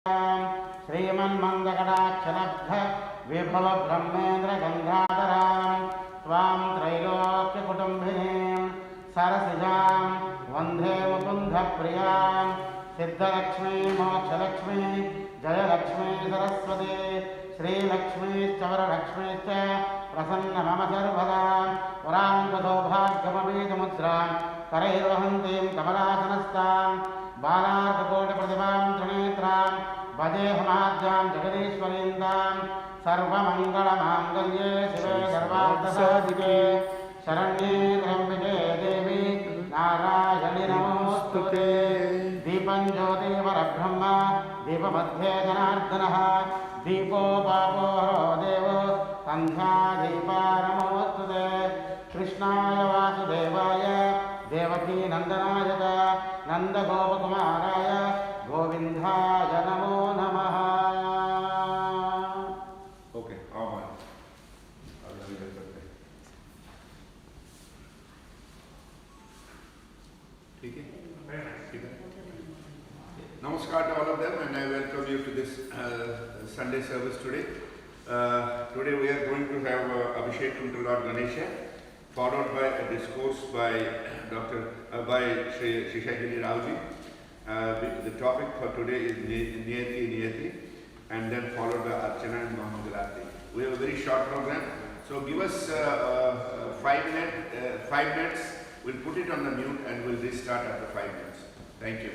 श्रीमन्मन्दकटाक्षलब्ध विभव ब्रह्मेन्द्र गंगाधरां त्वां त्रैलोक्यकुटुम्बिनीं सरसिजां वन्दे मुकुन्दप्रियां सिद्धलक्ष्मी मोक्षलक्ष्मी जयलक्ष्मी सरस्वती श्रीलक्ष्मीश्च वरलक्ष्मीश्च प्रसन्न मम सर्वदा वराङ्गसौभाग्यमवीतमुद्रां करैर्वहन्तीं कमलासनस्तां बालार्ककोटिप्रतिभां त्रिनेत्रां भजेऽहमाद्यां जगदीश्वरीन्दां सर्वमङ्गलमाङ्गल्ये शिवे सर्वार्थसाधिके शरण्ये त्र्यम्बके देवी नारायणि नमोऽस्तुते। दीपं ज्योतिर्परब्रह्म दीपमध्ये जनार्दनः दीपो पापो हरो देवो सन्ध्यादीपा नमोऽस्तुते। कृष्णाय वासुदेवाय देवकी नंदनाय च नंदगोपकुमाराय गोविंदाय नमो नमः। ओके ठीक है ठीक है। Namaskar to all of them, and I welcome you to this Sunday service today. Today we are going to have Abhishekam to Lord Ganesha, followed by a discourse by Shri Sheshagiri Raoji. The topic for today is Niyati, and then followed by Archana and Mahamangalarti. We have a very short program, so give us 5 minutes. We'll put it on the mute and we'll restart after 5 minutes. Thank you.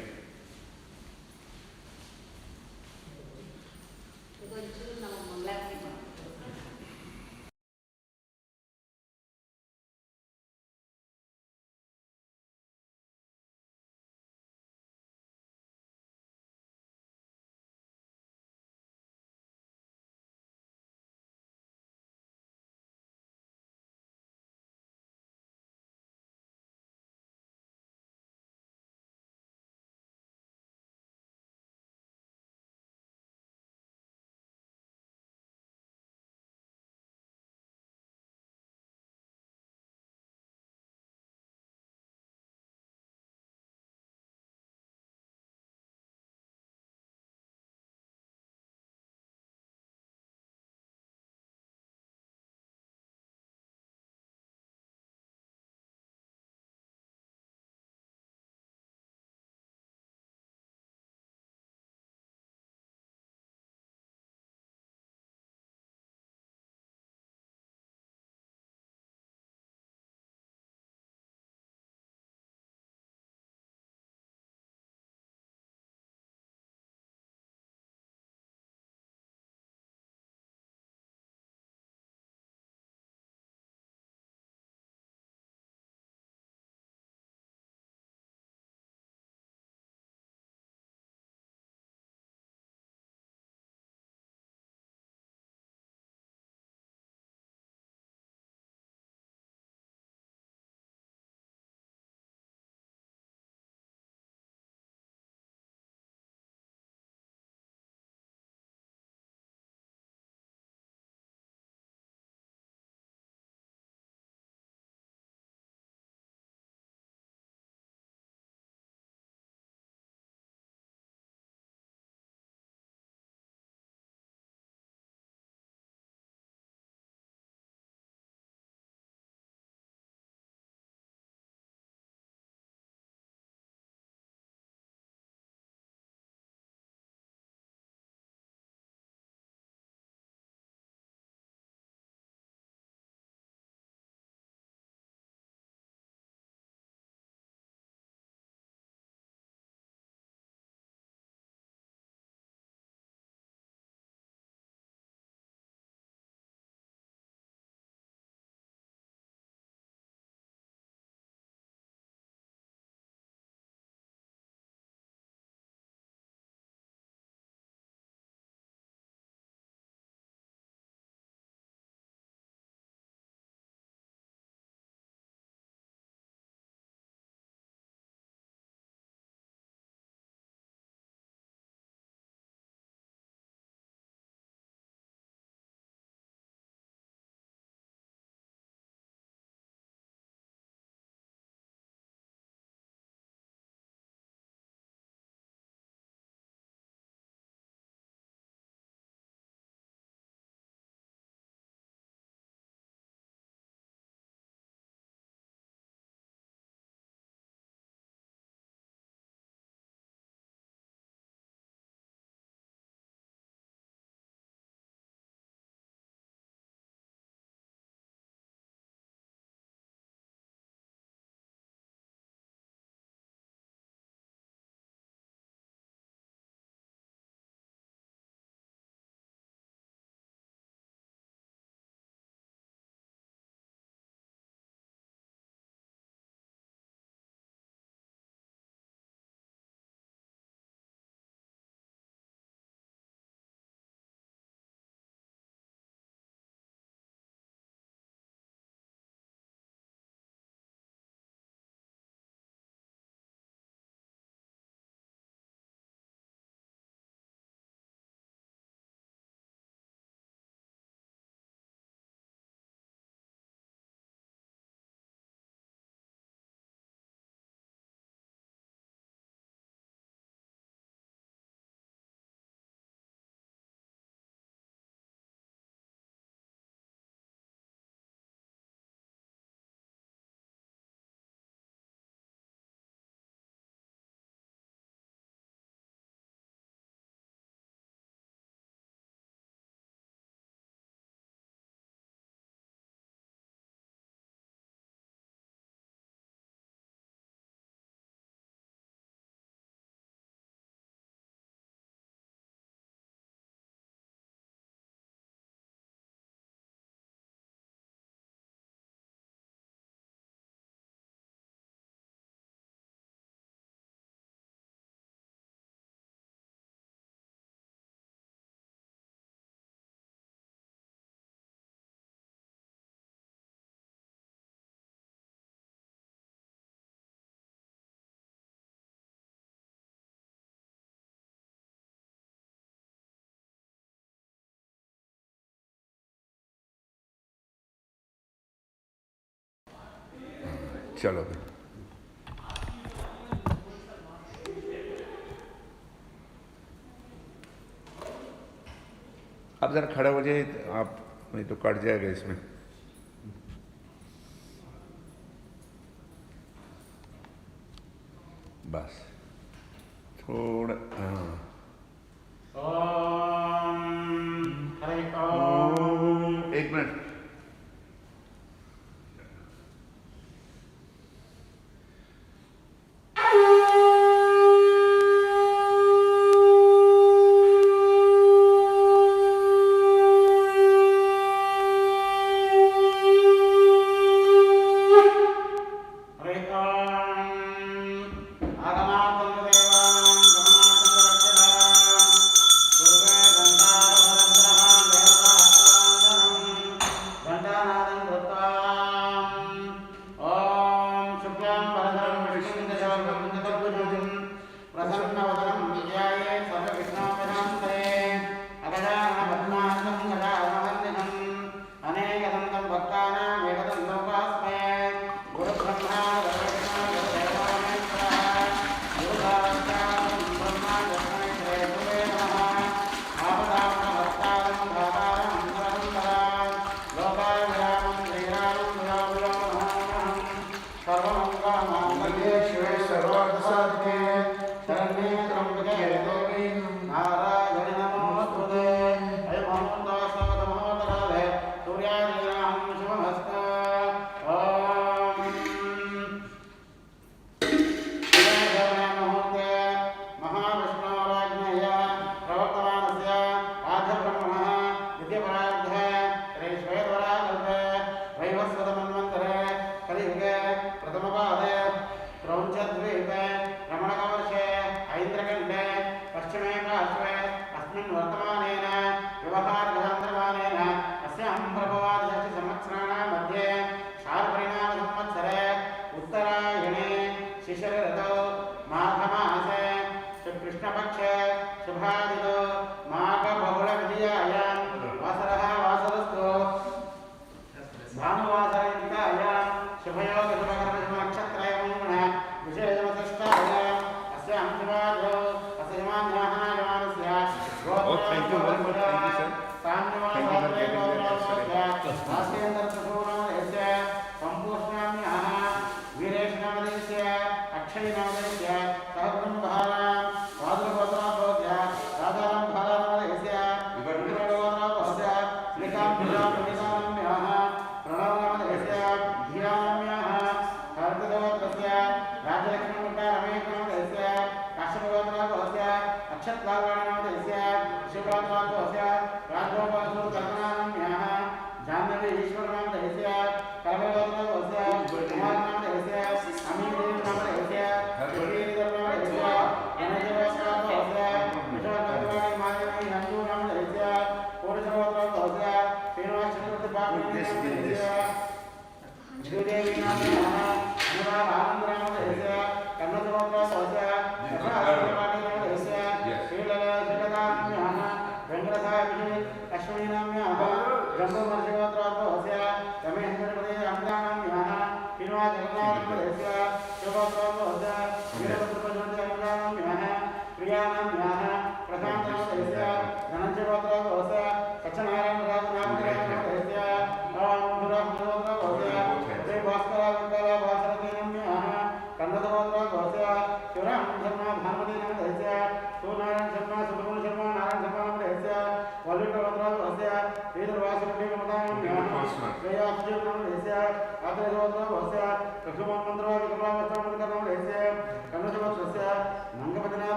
चलो आप जरा खड़े हो जाइए, आप नहीं तो cut जाएगा इसमें। बस थोड़ा एक मिनट।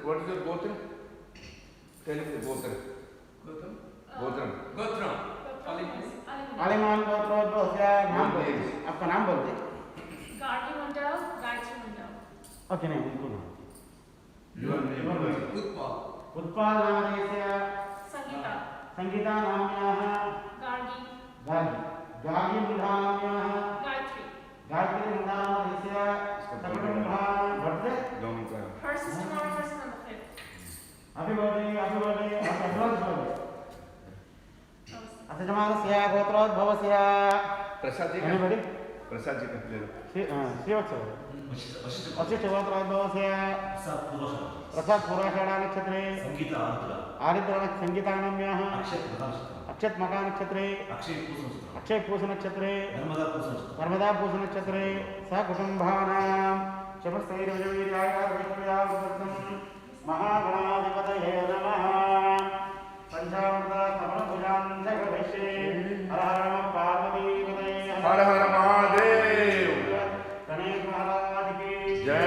What is your gotra? Tell me the gotra. Okay నేను అనుకున్నాను. उत्पादनादेशस्य संगीतानाम्याः गार्गी मुद्रानाम्याः गायत्री मुद्रानादेशस्य सकुटुम्बान् birthday Hers is tomorrow, hers is on the 5th. Happy birthday advance birthday अथजमानस्य गोत्रोद्भवस्य प्रसाद जी एनीबॉडी प्रसाद जी का ले लो श्रीवत्सव वशिष्ठ गोत्रोद्भवस्य प्रसाद पूर्वाषाढ़ा नक्षत्रे आदित्य संगीतानाम्याः अक्षत मका नक्षत्रे अक्षय पूष नक्षत्रे नर्मदा पूष नक्षत्रे सकुटुम्बानां शुभस्थैर्यविजयवीर्यायार्विष्णुयावृतं महागणाधिपतये नमः पंचामृत कमलभुजां जगदीशे हर हर नमः पार्वतीपतये हर हर महादेव गणेश महाराज की जय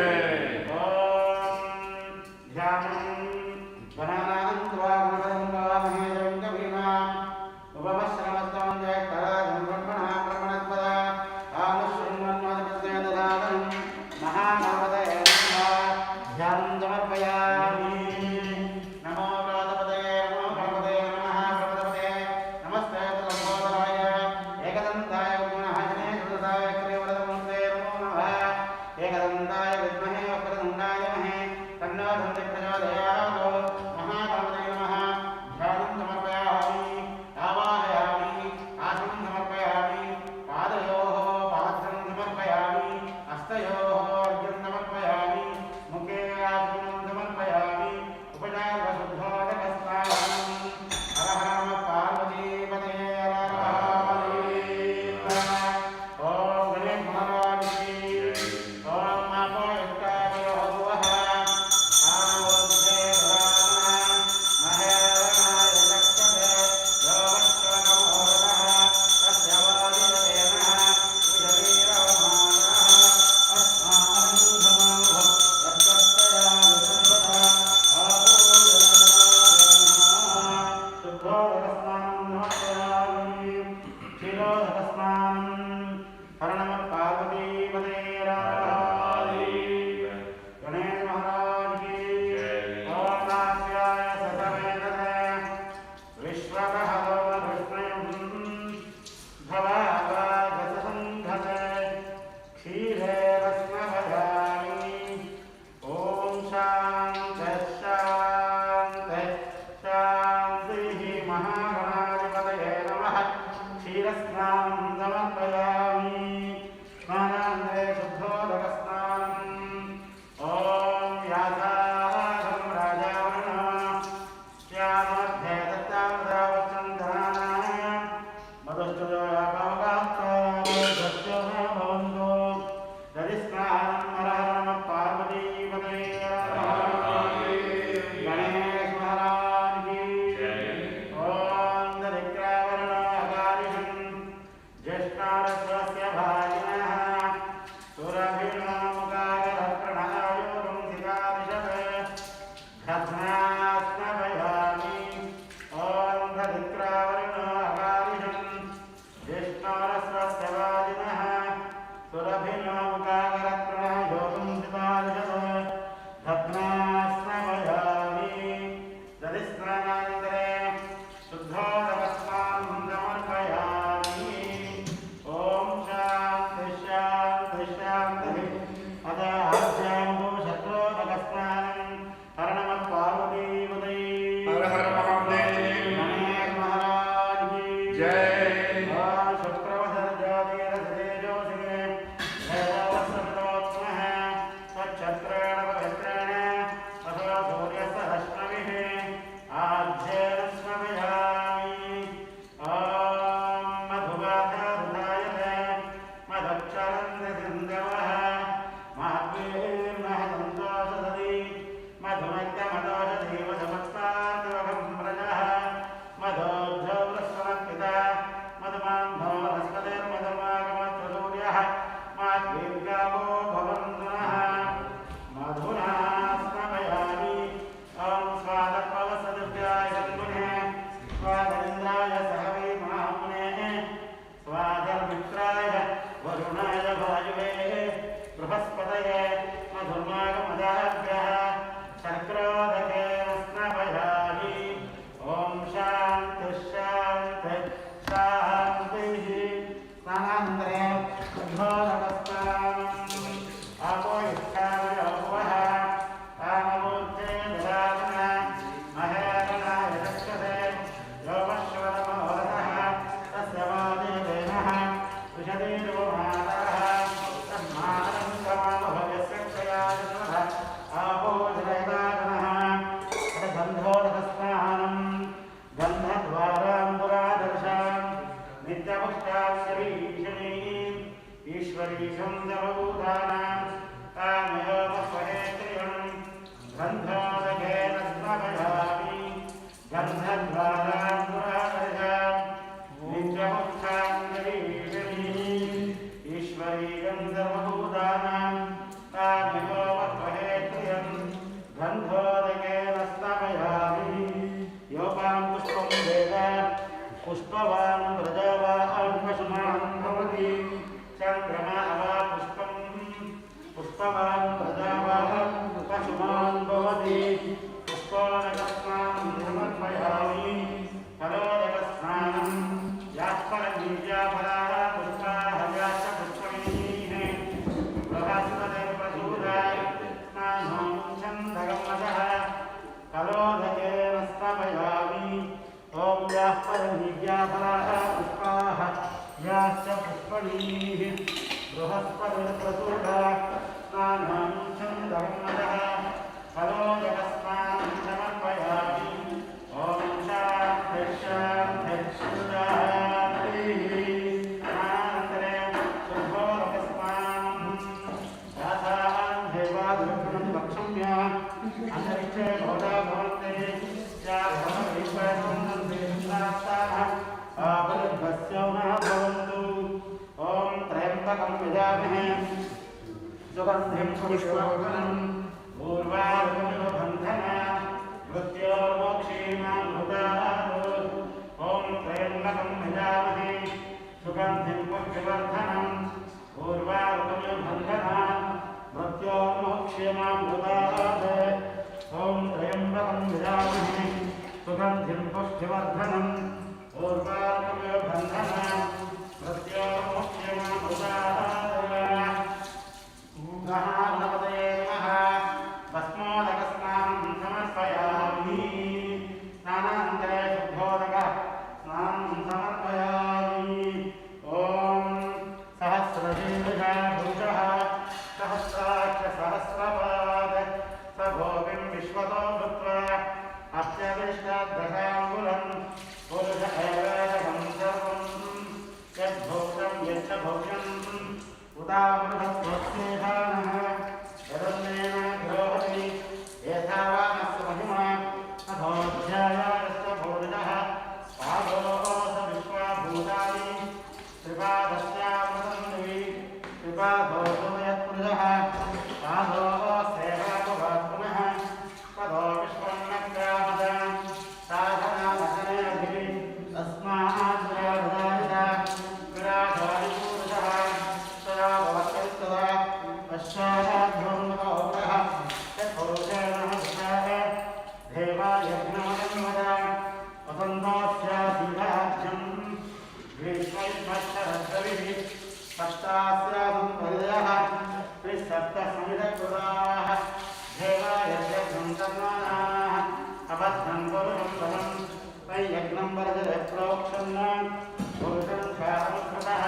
महात्मे सर्वभूतानां तामेव स्वहेत्रियं गन्धोदकेन स्मपयामि गन्धद्वारां दुरादर्शां नित्यमुत्थाङ्गरीषणी ईश्वरीयं सर्वभूतानां तामेव स्वहेत्रियं गन्धोदकेन स्मपयामि योपां पुष्पं वेद पुष्पवान् व्रजवान् पशुमान् भवति चन्द्रमा अवा पुष्पवान् व्रजवान् पशुमान् भवति पुष्पोदकस्नानं समर्पयामि फलोदकस्नानं यास्परबीजाफलाः पुष्पाः याश्च पुष्पमीः बृहस्पतिर्प्रसूदाय स्नानं छन्दगमसः फलोदकेन स्नापयामि ॐ याः परबीजाफलाः पुष्पाः याश्च पुष्पणीः बृहस्पतिर्प्रसूदाय स्नानं छन्दगमसः फलोदकस्नानं समर्पयामि ॐ शान्तिः अनन्तरे शुद्धोदकस्नानं यासान् देवादिव्यं लक्ष्म्य अन्तरिक्षे भवता भवन्ति आपरिद्भस्यौनः भवन्तु ॐ त्र्यम्बकं यजामहे सुगन्धिं पुष्पवर्धनं पूर्वार्कमिव बन्धन मृत्योर्मोक्षीमामृतात् ॐ त्र्यम्बकं यजामहे सुगन्धिं पुष्पवर्धनं पूर्वार्कमिव बन्धन मृत्योर्मोक्षीमामृतात् ॐ त्र्यम्बकं यजामहे सुगन्धिं पुष्पवर्धनं पूर्वार्कमिव बन्धन मृत्योर्मोक्षीमामृतात् गणाधिपतये नमः भस्मोदकस्नानं समर्पयामि स्नानानन्तरे शुद्धोदकस्नानं समर्पयामि ॐ सहस्रशीर्षः पुरुषः सहस्राक्ष सहस्रपाद स भोगिं विश्वतो भूत्वा अप्यविष्टदशाङ्गुलं पुरुष एवेदकं सर्वं यद्भोक्तं यच्च भोक्यम् उदामृतस्वस्येधानः यदन्नेन ग्रोहति एतावानस्य महिमा अथोऽध्यायायस्य भोजनः पादोऽस विश्वाभूतानि त्रिपादस्यामृतन्वी त्रिपादोऽसुमयत्पुरुषः पादोऽसेवाभवात् पुनः पदो विश्वं न ग्रामद साधनानशनेभिः तस्माद्रावदायिता विराजादिपुरुषः तदा भवत्यस्तदा पश्चाद्भ्रमणोपरः यत्पुरुषेण हस्ताः देवायज्ञमन्वद वसन्तोऽस्यासीदाज्यं ग्रीष्मैर्मच्छरद्रविः पश्चास्यासं परिदयः त्रिसप्तसमिधकृताः देवायज्ञं कर्माणाः अबद्धं पुरुषं समं तैयज्ञं वरदे प्रोक्षन् पुरुषं ख्यातं कृतः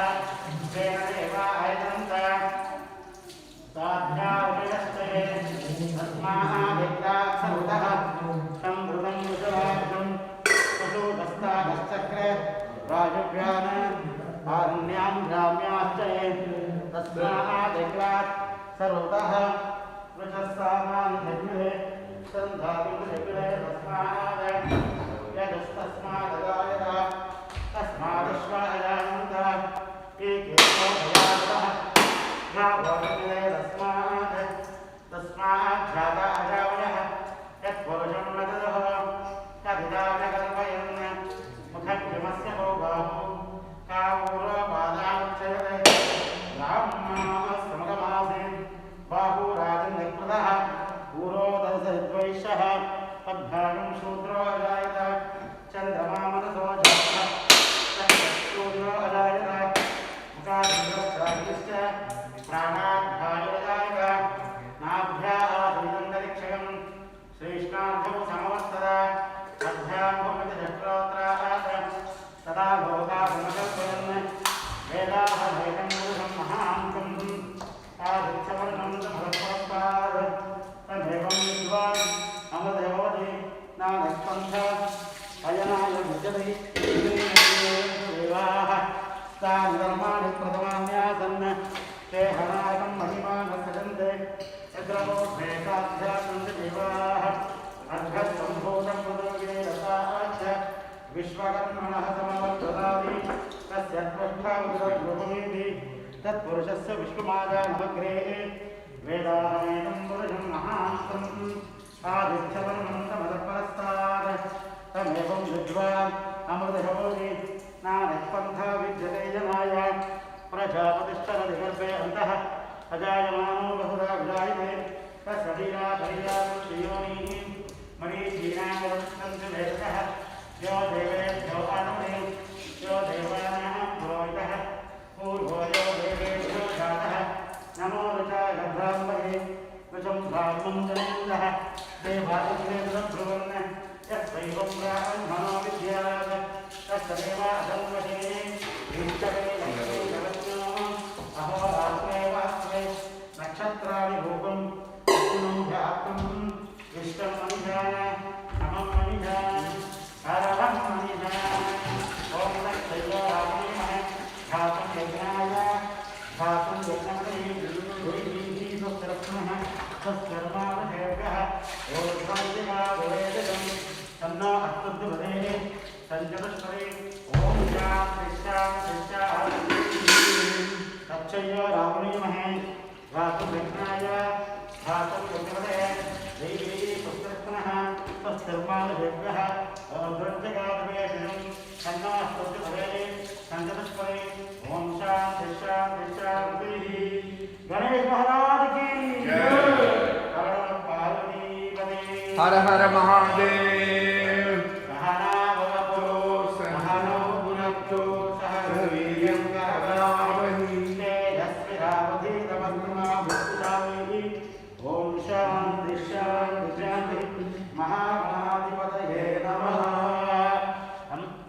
तेन देवायजन्त साध्यावयस्ते तस्मादिग्रात्सरुतः संवृतं विषवाभ्यं पशुभस्तागश्चक्रे वायुव्यान् आरण्यां ग्राम्याश्च तस्मादिग्रात् सरुतः वृषस्सामान्यग्रे सन्धातुर्यग्रे तस्माद् यदस्तस्मादगायत तस्मादश्वायान्त एकेतो भयातः भावग्रे तस्मात् जाता अजावयः यत्पुरुषं न तदः कदिदान कल्पयन् मुखभ्यमस्य भोगाहो कावूरपादामुच्यते ब्राह्मणस्तमगमासीत् बाहुराजन्यकृतः पूरोदशद्वैषः तद्भागं शूद्रो अजायत चन्द्रमा मनसो जातः सूर्यो अजायत मुखादिश्च प्राणाद्भायोजायत प्रयच्छते यद्रवो भेदाध्यात्मदेवाः अर्घसम्भूतं पदोगिरसाच्च विश्वकर्मणः समवर्ततादि तस्य त्वष्टावृतभूमिति तत्पुरुषस्य विश्वमाजानमग्रे वेदाहमेनं पुरुषं महान्तम् आदित्यवर्णन्तमदपरस्तात् तमेवं विद्वान् अमृतभवति नानःपन्था विद्यते जनाय प्रजापतिश्चरति अन्तः अजायमानो बहुधा विजायते तस्य वीराधैर्यायोनिः मरीचीनां वेदः यो देवेभ्यो आनमे यो देवानां पुरोहितः पूर्वो यो देवेभ्यो जातः नमो ऋचाय ब्राह्मणे ऋचं ब्राह्मं जनेन्द्रः देवादिदेवब्रुवन् यस्वैवं ब्राह्मणो विद्यात् तस्सदेवाधर्मणे ईश्वरे लक्ष्मीजगत्यो अहोरात्रे वास्त्रे नक्षत्राणि रूपं विष्णुं व्याप्तं विष्टं मनिजान नमं मनिजान हरहं मनिजान ॐ नक्षत्राणिमः धातुं यज्ञाय धातुं यज्ञमहे गुरुभिः स्वस्तिरत्नः स्वस्तिर्मावधेभ्यः ॐ तन्नो अस्तुभ्यवदेः सञ्चतुष्पदे ॐ शान्तिः तच्छयो रावणीमहे धातुं यज्ञाय धातुं यज्ञमहे दैवी स्वस्तिरत्नः स्वस्तिर्मावधेभ्यः ॐ दुर्जगादवेशनं तन्नो अस्तुभ्यवदेः सञ्चतुष्पदे ॐ शान्तिः गणेश महाराज की जय। हर हर महादेव। महानावतो सहनो भुनक्तो सह वीर्यं करवावहै तेजस्विनावधीतमस्तु विष्णुदामि ॐ शान्ति शान्ति शान्ति महागणाधिपतये नमः।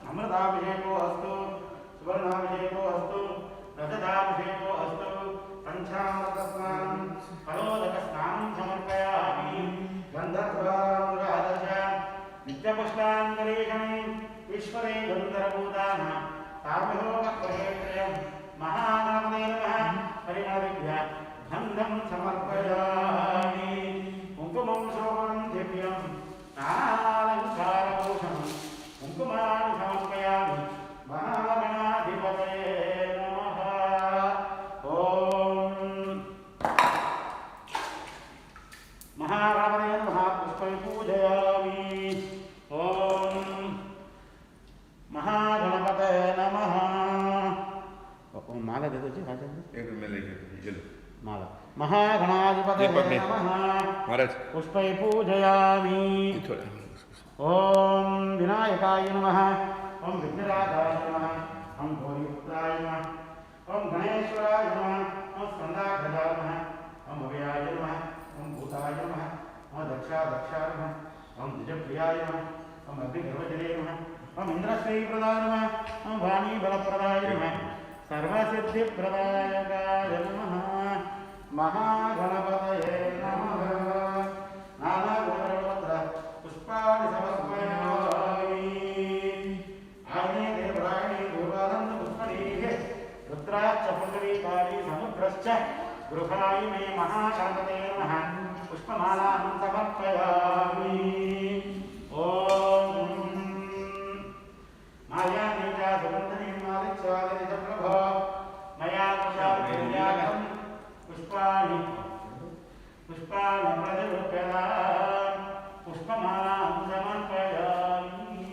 अमृताभिषेको अस्तु सुवर्णाभिषेको अस्तु रजताभिषेको अस्तु पञ्चामृतस्नानं फलोदकस्नानं समर्पयामि गन्धर्वानुराधस्य नित्यपुष्पाञ्जलिषणे ईश्वरे गन्धर्वभूतानां तामिहोपक्षेत्रयं महानामने नमः परिणविभ्य गन्धं समर्पयामि कुङ्कुमं शोभनं दिव्यं नानालङ्कारभूषणं कुङ्कुमानि समर्पयामि महागणाधिपतये नमः। ॐ महागणपतये नमः पुष्पै पूजयामि। ॐ महागणपतये नमः। माला दे दो जी राजा एक में लेके चलो माला महागणाधिपतये नमः महाराज पुष्पै पूजयामि। ॐ विनायकाय नमः ॐ विघ्नराजाय नमः ॐ गौरीपुत्राय नमः ॐ गणेश्वराय नमः ॐ स्कन्दाग्रजाय नमः ॐ अभयाय नमः ॐ भूताय नमः ॐ दक्षाय नमः ॐ द्विजप्रियाय नमः ॐ अग्निगर्वजले नमः ॐ इन्द्रश्रीप्रदाय नमः ॐ वाणीबलप्रदाय नमः सर्वसिद्धिप्रदायकाय नमः महागणपतये नमः। नानागुणपत्र पुष्पाणि समर्पयामि। आग्नेये देवरायणे पूर्वानन्द पुष्पणीः रुद्राश्च पुण्डरीकानि समुद्रश्च गृहाय मे महागणपतये नमः पुष्पमालां समर्पयामि। ॐ मायानीजा सुगन्धनीं मालिच्छादिनिज प्रभो मया पुष्पाणि प्रतिरूप्यता पुष्पमालां समर्पयामि।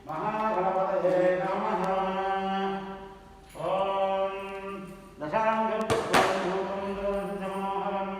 महागणपतये नमः। ॐ दशाङ्गं पुष्पं समोहरम्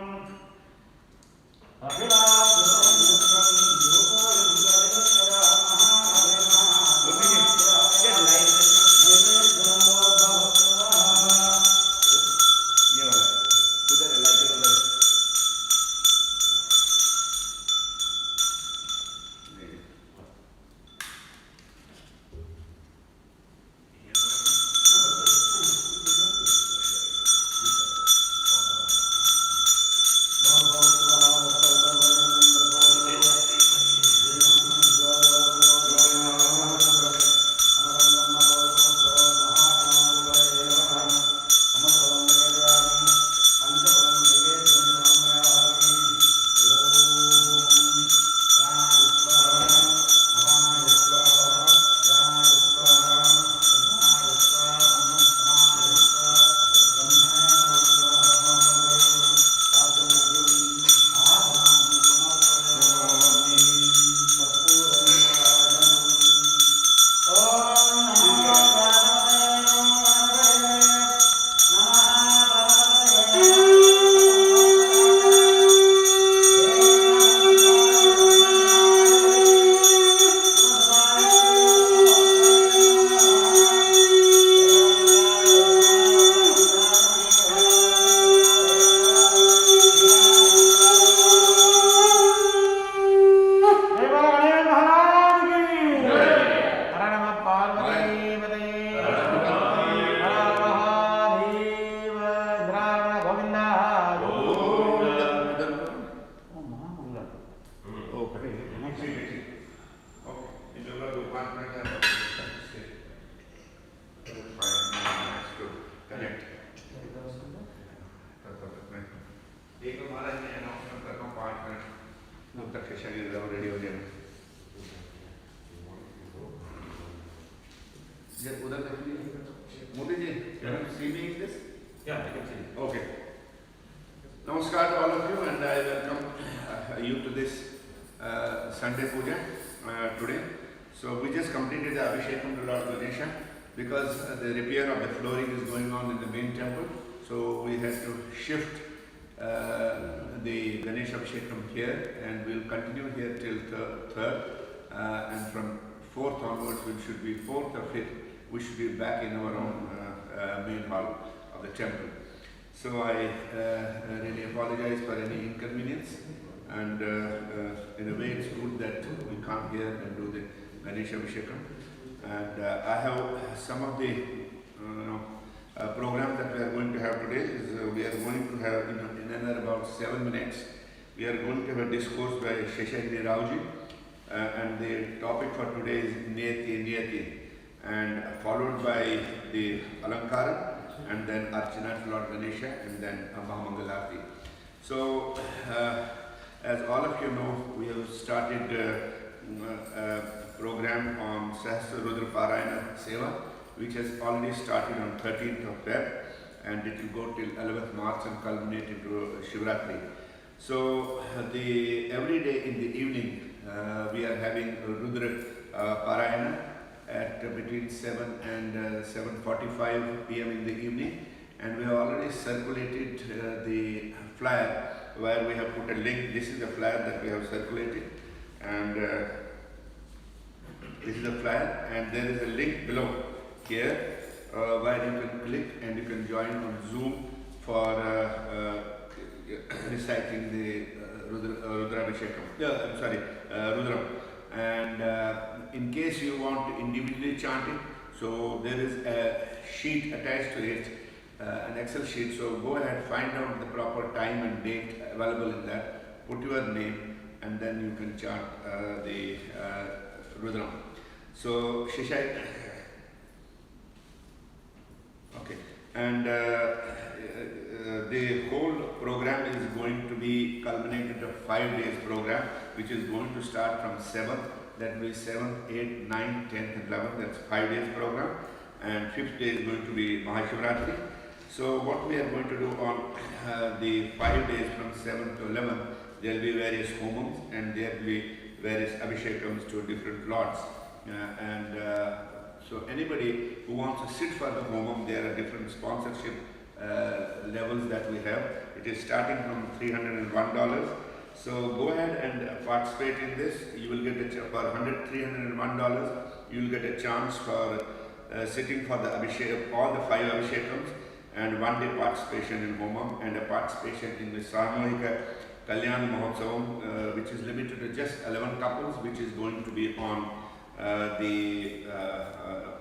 Modi, can you see me in this? Yeah, I can see. Okay. Namaskar to all of you, and I welcome you to this Sunday Puja today. So we just completed the Abhishekam to Lord Ganesha because the repair of the flooring is going on in the main temple. So we had to shift the Ganesha Abhishekam here, and we'll continue here till 3rd, and from 4th onwards, which should be 4th or 5th, we should be back in our own main hall of the temple. So I really apologize for any inconvenience, and in a way it's good that we come here and do the Ganesha Abhishekam. And I have some of the programs that we are going to have today. We are going to have in another about 7 minutes, we are going to have a discourse by Sheshagiri Raoji, and the topic for today is Niyati Niyati, and followed by the Alankara, and then Archana to Lord Ganesha, and then Mahamangalarti. So, as all of you know, we have started a program on Sahasra Rudra Parayana Seva, which has already started on 13th of Feb, and it will go till 11th March and culminate into Shivratri. So, every day in the evening, we are having Rudra Parayana at between 7 and 7:45 p.m. in the evening, and we have already circulated the flyer where we have put a link. This is the flyer that we have circulated, and this is the flyer, and there is a link below here where you can click and you can join on Zoom for reciting the Rudra Abhishekam. I'm sorry, Rudram. And in case you want to individually chant it, so there is a sheet attached to it, an Excel sheet. So go ahead, find out the proper time and date available in that, put your name, and then you can chant the Rudram. So Shishai, okay, and the whole program is going to be culminated a 5 days program, which is going to start from 7th, that will be 7th, 8th, 9th, 10th, and 11th, that's 5 days program, and 5th day is going to be Mahashivratri. So what we are going to do on the 5 days from 7th to 11th, there will be various homams, and there will be various abhishekams to different lords, so anybody who wants to sit for the homam, there are different sponsorship levels that we have. It is starting from $301. So go ahead and participate in this. You will get for $301. You will get a chance for sitting for the Abhishek, all the 5 Abhishekams, and 1 day participation in homam, and a participation in the Samohika Kalyan Mahotsavam, which is limited to just 11 couples, which is going to be on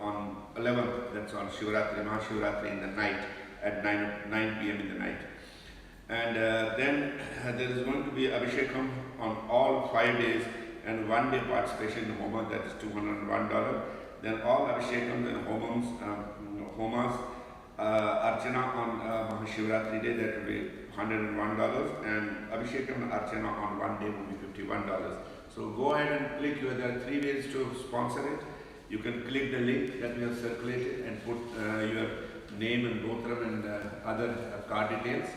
on 11th, that's on Shivratri, Mahashivratri in the night, at 9 p.m. in the night. And then there is going to be Abhishekam on all 5 days, and 1 day participation in Homa, that is $201. Then all Abhishekams and Homas, Archana on Mahashivratri day, that will be $101, and Abhishekam and Archana on 1 day will be $51. So go ahead and click. There are 3 ways to sponsor it. You can click the link that we have circulated and put your name and Gotram and other card details.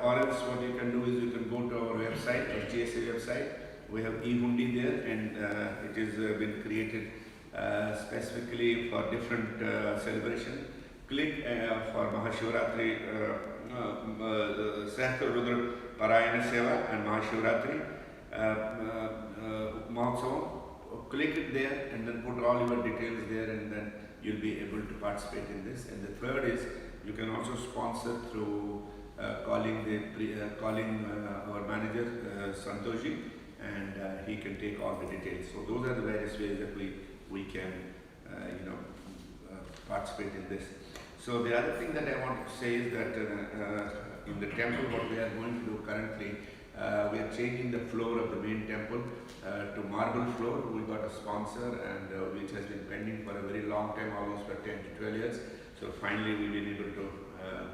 Or else what you can do is you can go to our website, HGSA website. We have e-hundi there, and it has been created specifically for different celebration. Click for Mahashivratri, Sahasra Rudra Parayana Seva and Mahashivratri Mahotsavam. Click it there and then put all your details there, and then you'll be able to participate in this. And the third is you can also sponsor through calling our manager Santoshi, and he can take all the details. So those are the various ways that we can participate in this. So the other thing that I want to say is that in the temple, what we are going to do currently, we are changing the floor of the main temple to marble floor. We got a sponsor, and which has been pending for a very long time, almost for 10 to 12 years. So finally we've been able to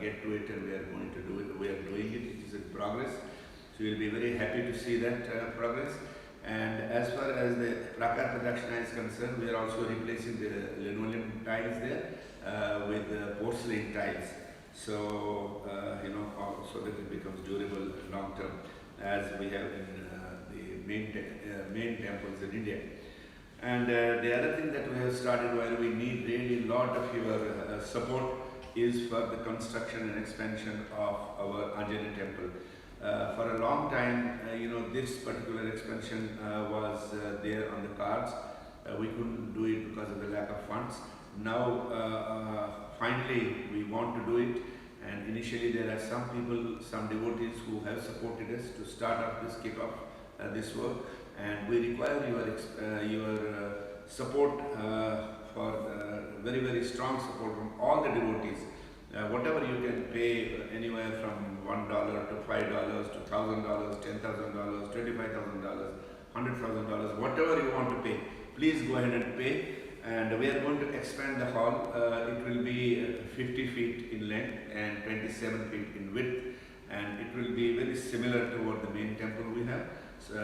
get to it, and we are going to do it. We are doing it. It is in progress. So you'll be very happy to see that progress. And as far as the Prakar Pradakshina is concerned, we are also replacing the linoleum tiles there. with porcelain tiles. So, so that it becomes durable long term, as we have in the main temples in India. And the other thing that we have started, while we need really a lot of your support, is for the construction and expansion of our Anjana temple. For a long time, this particular expansion was there on the cards. We couldn't do it because of the lack of funds. Now, finally, we want to do it. And initially, there are some people, some devotees who have supported us to start up this, kick off this work. And we require your support for very, very strong support from all the devotees. Whatever you can pay, anywhere from $1 to $5 to $1,000, $10,000, $25,000, $100,000, whatever you want to pay, please go ahead and pay. And we are going to expand the hall. It will be 50 feet in length and 27 feet in width, and it will be very similar to what the main temple we have. So,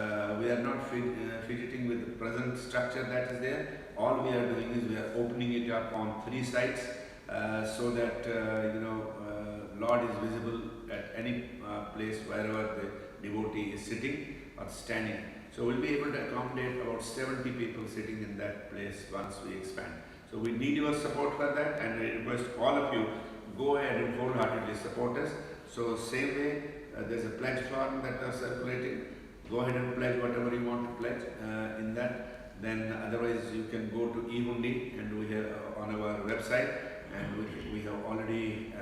we are not fidgeting with the present structure that is there. All we are doing is we are opening it up on 3 sides so that Lord is visible at any place wherever the devotee is sitting or standing. So we'll be able to accommodate about 70 people sitting in that place once we expand. So we need your support for that, and I request all of you go ahead and wholeheartedly support us. So same way, there's a pledge form that are circulating. Go ahead and pledge whatever you want to pledge in that. Then otherwise you can go to eHundi, and we have on our website, and we have already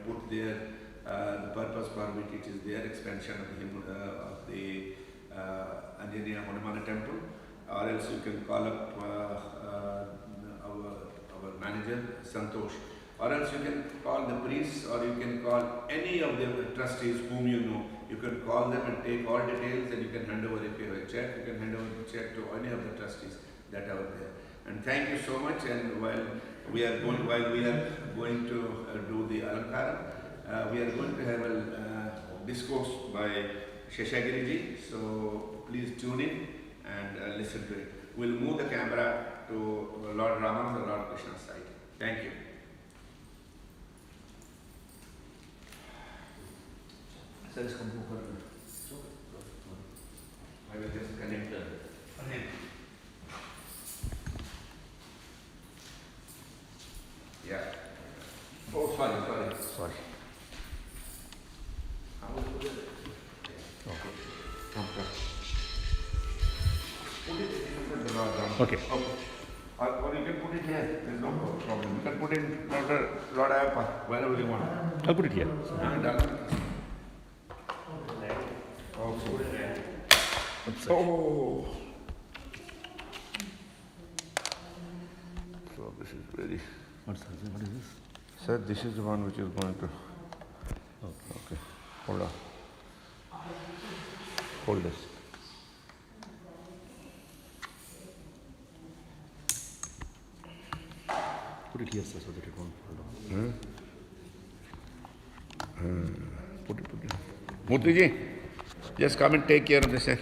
put there the purpose for which it is there, expansion of the Anjana Hanuman temple, or else you can call up our manager Santosh, or else you can call the priests, or you can call any of the trustees whom you know. You can call them and take all details, and you can hand over, if you have a check, you can hand over the check to any of the trustees that are there. And thank you so much. And while we are going to do the Alankara, we are going to have a discourse by Sheshagiriji, so please tune in and listen to it. We'll move the camera to Lord Rama or Lord Krishna's side. Thank you. I will just connect the yeah. Oh, sorry. I will put it. Okay. Or you can put it here. There's no problem. You can put it in Lord Ayappa, wherever you want. I'll put it here. Oh. So this is very. What is this? Sir, this is the one which is going to. Okay. Hold on. Hold this. Put it here, sir, so that it won't fall down. Put it. Murthy ji, just come and take care of this. Okay.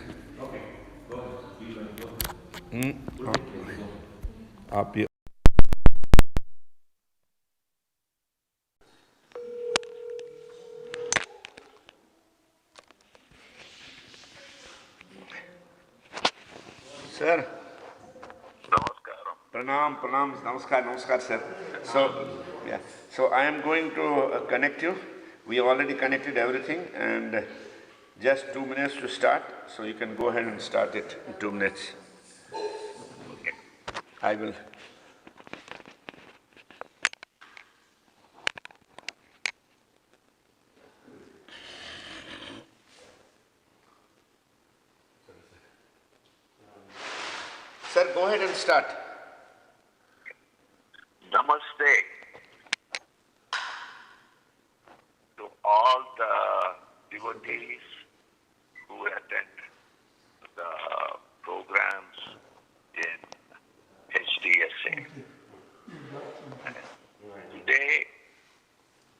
Up here. Sir. Pranam, namaskar, sir. So I am going to connect you. We already connected everything, and just 2 minutes to start, so you can go ahead and start it in 2 minutes. Okay. I will. Sir, go ahead and start. Namaste to all the devotees who attend the programs in HDSA. Today,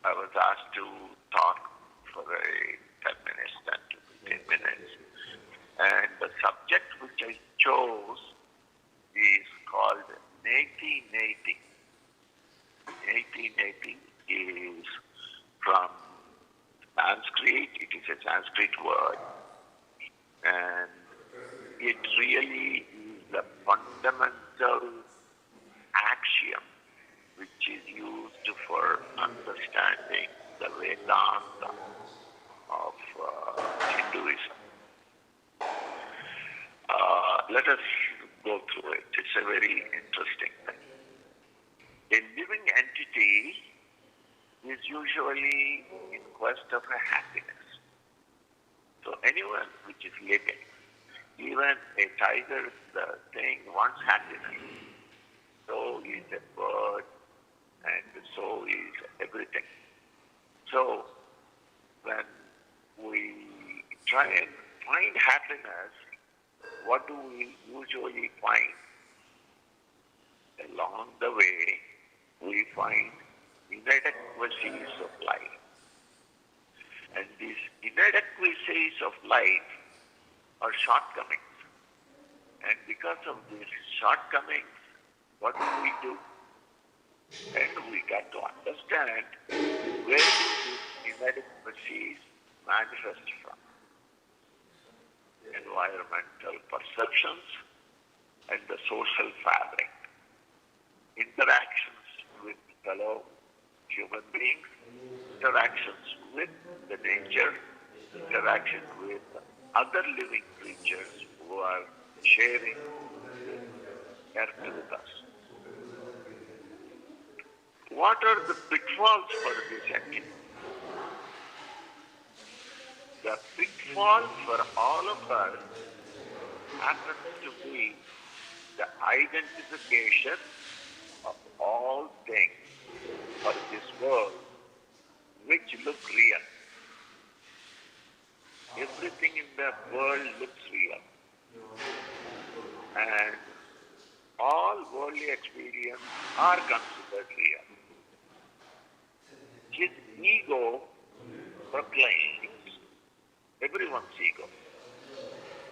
I was asked to talk for 10 minutes, 10 to 15 minutes, and the subject which I chose is called Neti Neti. 1880 is from Sanskrit. It is a Sanskrit word, and it really is the fundamental axiom which is used for understanding the Vedanta of Hinduism. Let us go through it. It's a very interesting thing. A living entity is usually in quest of a happiness. So anyone which is living, even a tiger thing wants happiness. So is a bird, and so is everything. So when we try and find happiness, what do we usually find? Along the way, we find inadequacies of life. And these inadequacies of life are shortcomings. And because of these shortcomings, what do? And we got to understand where these inadequacies manifest from. Environmental perceptions and the social fabric. Interactions with fellow human beings, interactions with the nature, interaction with other living creatures who are sharing earth with us. What are the pitfalls for this entity? The pitfall for all of us happens to be the identification of all things for this world which look real. Everything in the world looks real. And all worldly experience are considered real. His ego proclaims, everyone's ego,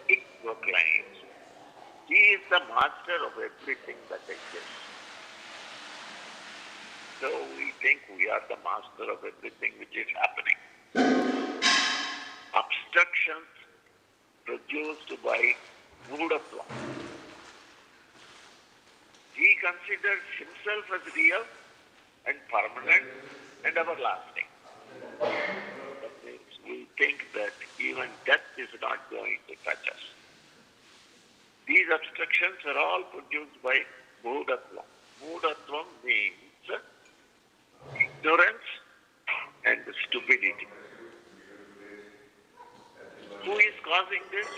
it proclaims, he is the master of everything that exists. So we think we are the master of everything which is happening. Obstructions produced by Buddhatva. He considers himself as real and permanent and everlasting. That means we think that even death is not going to touch us. These obstructions are all produced by Buddhatva. Buddhatva means ignorance and stupidity. Who is causing this?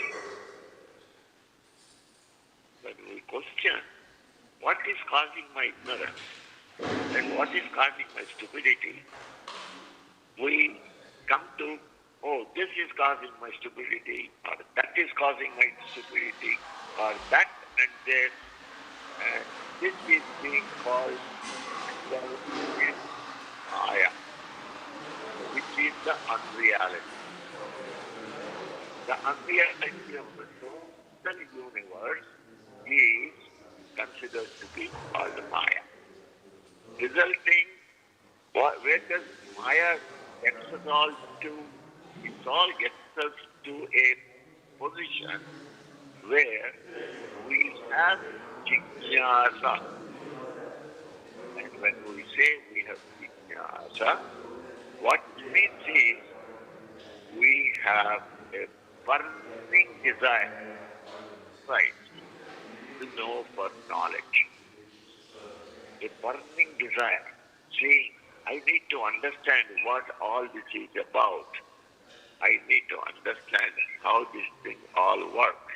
When we question what is causing my ignorance and what is causing my stupidity, we come to, oh, this is causing my stupidity, or that is causing my stupidity, or that and this, and this is being called Maya, which is the unreality. The unreality of the total universe is considered to be called Maya. Resulting, where does Maya gets us all to? It all gets us to a position where we have jignasa. And when we say we have jignasa, what it means is we have a burning desire, right, to know for knowledge. A burning desire, saying, I need to understand what all this is about. I need to understand how this thing all works.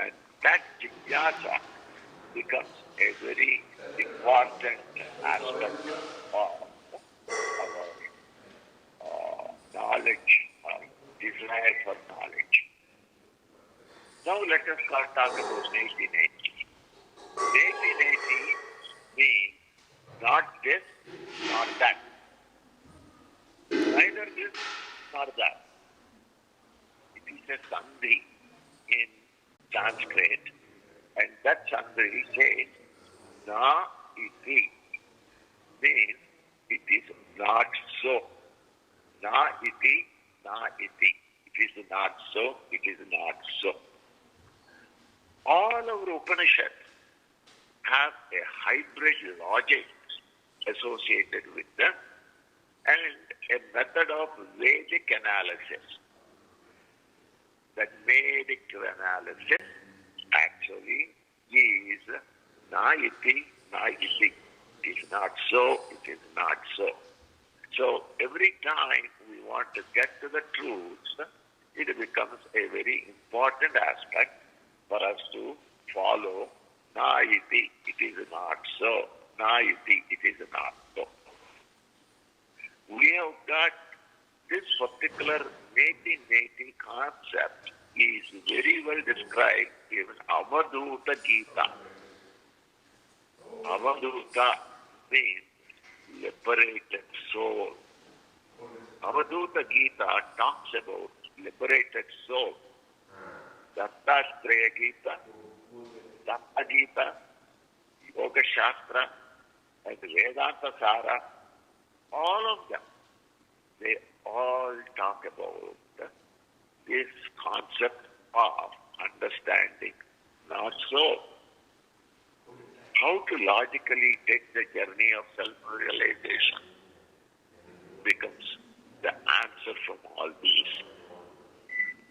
And that jignasa becomes a very important aspect of our knowledge, desire for knowledge. Now let us talk about 1880. 1880 means not this, not that. Neither this nor that. It is a sandhi in Sanskrit, and that sandhi says, na iti. not so. Na iti, na iti. It is not so, it is not so. All our Upanishads have a hybrid logic associated with them and a method of Vedic analysis. That Vedic analysis actually is na iti, na iti. It is not so, it is not so. So every time we want to get to the truth, it becomes a very important aspect for us to follow na iti, it is not so. Na iti, it is not so. We have got this particular neti concept is very well described in Avadhuta Gita. Avadhuta means liberated soul. Avadhuta Gita talks about liberated soul. Dattatreya Gita, Datta Gita, Yoga Shastra, and Vedanta Sara, all of them, they all talk about this concept of understanding, not so. How to logically take the journey of self-realization becomes the answer from all these.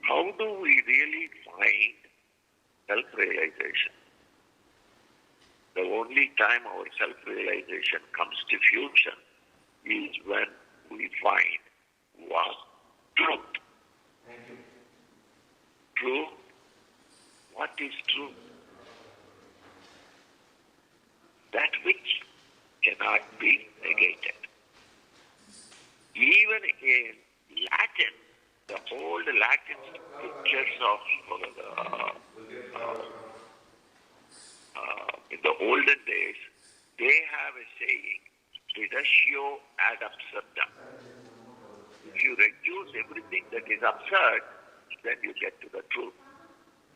How do we really find self-realization? The only time our self-realization comes to fruition is when we find what? Truth. Truth? What is truth? That which cannot be negated. Even in Latin, the old Latin scriptures of in the olden days, they have a saying, reductio ad absurdum. If you reduce everything that is absurd, then you get to the truth.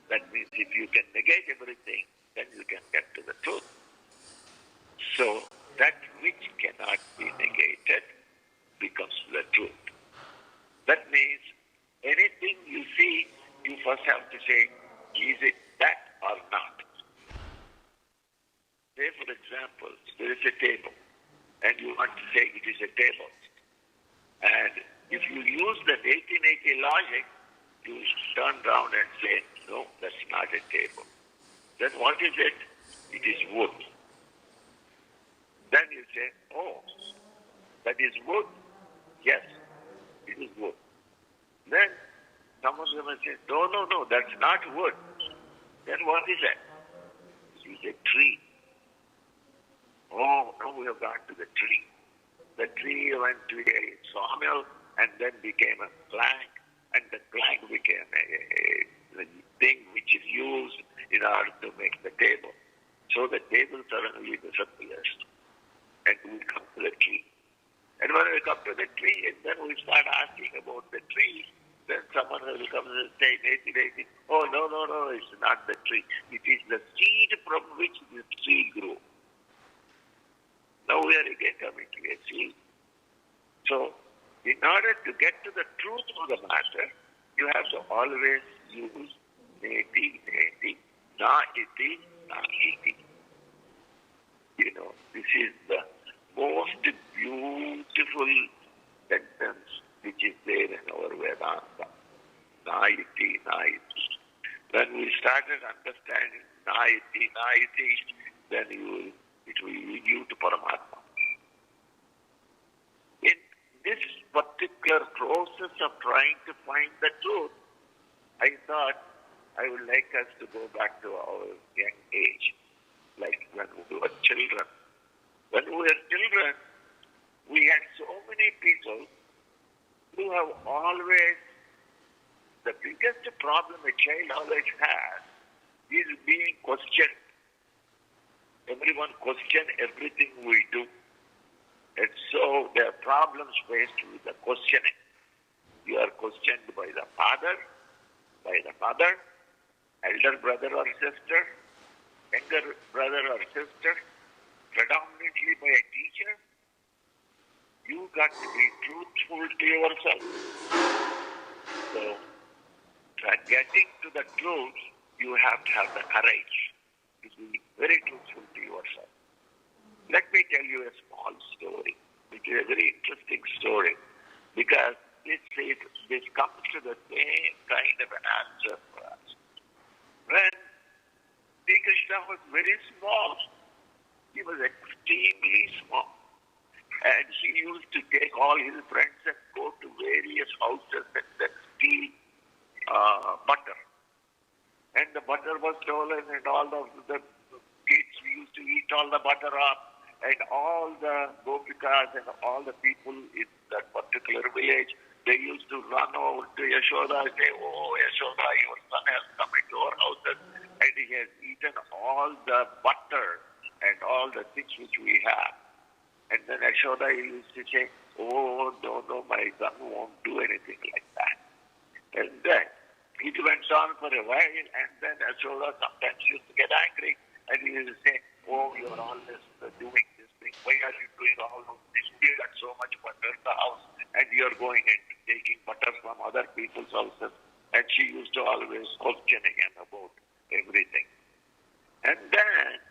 That means if you can negate everything, then you can get to the truth. So that which cannot be negated becomes the truth. That means anything you see, you first have to say, is it that or not? Say, for example, there is a table, and you want to say it is a table. And if you use the 1880 logic, you turn around and say, no, that's not a table. Then what is it? It is wood. Then you say, oh, that is wood? Yes, it is wood. Then someone will say, no, that's not wood. Then what is it? It is a tree. Oh, now we have gone to the tree. The tree went to a sawmill and then became a plank, and the plank became a thing which is used in order to make the table. So the table suddenly disappears, and we come to the tree. And when we come to the tree, and then we start asking about the tree, then someone will come and say, oh, no, it's not the tree. It is the seed from which the tree grew. Now we are again coming to a seed. So, in order to get to the truth of the matter, you have to always use neti, na iti, na iti. You know, this is the most beautiful sentence which is there in our Vedanta. Na iti, na iti. When we started understanding na iti, then it will lead you to Paramatma. In this particular process of trying to find the truth, I thought I would like us to go back to our young age, like when we were children. When we were children, we had so many people who have always, the biggest problem a child always has is being questioned. Everyone questions everything we do. And so there are problems faced with the questioning. You are questioned by the father, by the mother, elder brother or sister, younger brother or sister, predominantly by a teacher. You got got to be truthful to yourself. So, getting to the truth, you have to have the courage to be very truthful to yourself. Let me tell you a small story, which is a very interesting story, because this comes to the same kind of an answer for us. When Sri Krishna was very small, he was extremely small, and he used to take all his friends and go to various houses and then steal butter. And the butter was stolen, and all the kids used to eat all the butter up, and all the gopikas and all the people in that particular village, they used to run over to Yashoda and say, "Oh, Yashoda, your son has come into our houses, and he has eaten all the butter and all the things which we have." And then Yashoda used to say, "Oh, no, my son won't do anything like that." And then it went on for a while, and then Yashoda sometimes used to get angry, and he used to say, "Oh, you're always doing this thing. Why are you doing all of this? You got so much butter in the house, and you're going and taking butter from other people's houses." And she used to always question him about everything. And then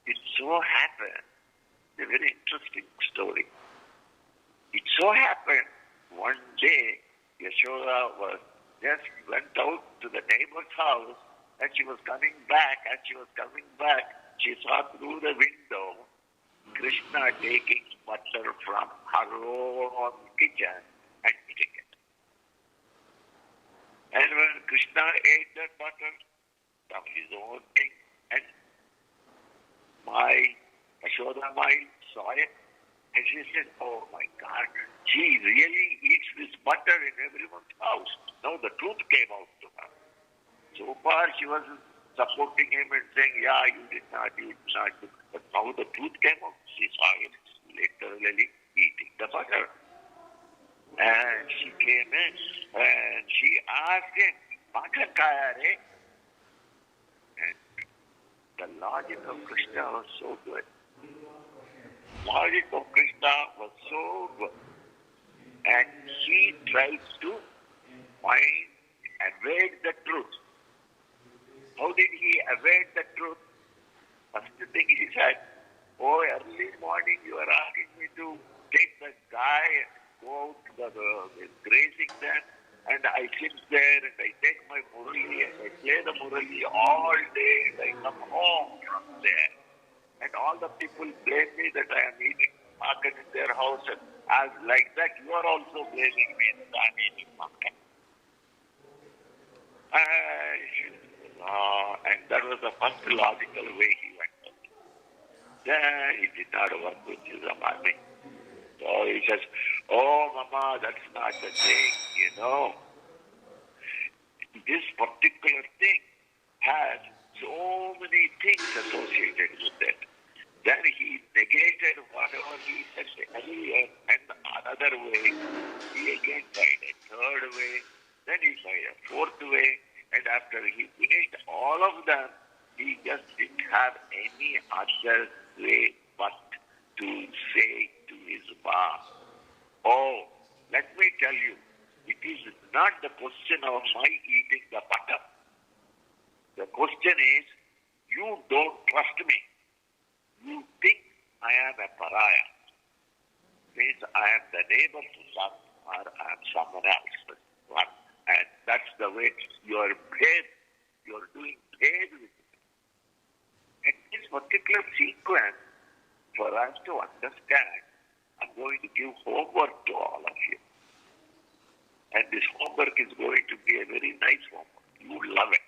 it so happened, a very interesting story. It so happened one day, Yashoda just went out to the neighbor's house, and she was coming back. She saw through the window Krishna taking butter from her own kitchen and eating it. And when Krishna ate that butter from his own thing, and Yashoda saw it, and she said, "Oh my God, he really eats this butter in everyone's house." Now the truth came out to her. So far she was supporting him and saying, "Yeah, you did not. But now the truth came out. She saw him literally eating the butter. And she came in and she asked him, "Butter kaya re?" And the logic of Krishna was so good. And he tried to evade the truth. How did he evade the truth? First thing he said, "Oh, early morning you are asking me to take the guy and go out to the grazing land, and I sit there and I take my murali and I play the murali all day and I come home from there. And all the people blame me that I am eating market in their house, and as like that you are also blaming me that I am eating market." And that was the first logical way he went. Then he did not work with his Amami. So he says, "Oh, Mama, that's not the thing, This particular thing has so many things associated with it." Then he negated whatever he said earlier, and another way. He again tried a third way. Then he tried a fourth way. And after he finished all of them, he just didn't have any other way but to say to his boss, "Oh, let me tell you, it is not the question of my eating the butter. The question is, you don't trust me. You think I am a pariah. Means I am the neighbor's son or I am someone else's one. And that's the way you're doing paid with it." And this particular sequence, for us to understand, I'm going to give homework to all of you. And this homework is going to be a very nice homework. You will love it.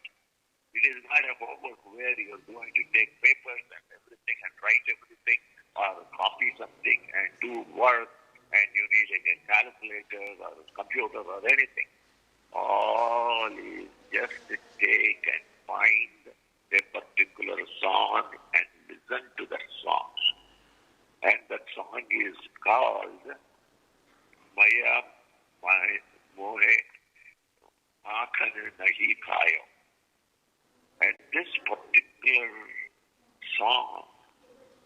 It is not a homework where you're going to take papers and everything and write everything or copy something and do work and you need a calculator or a computer or anything. All is just take and find a particular song and listen to that song. And that song is called Maya Mohe Aakhan Nahi Khayo. And this particular song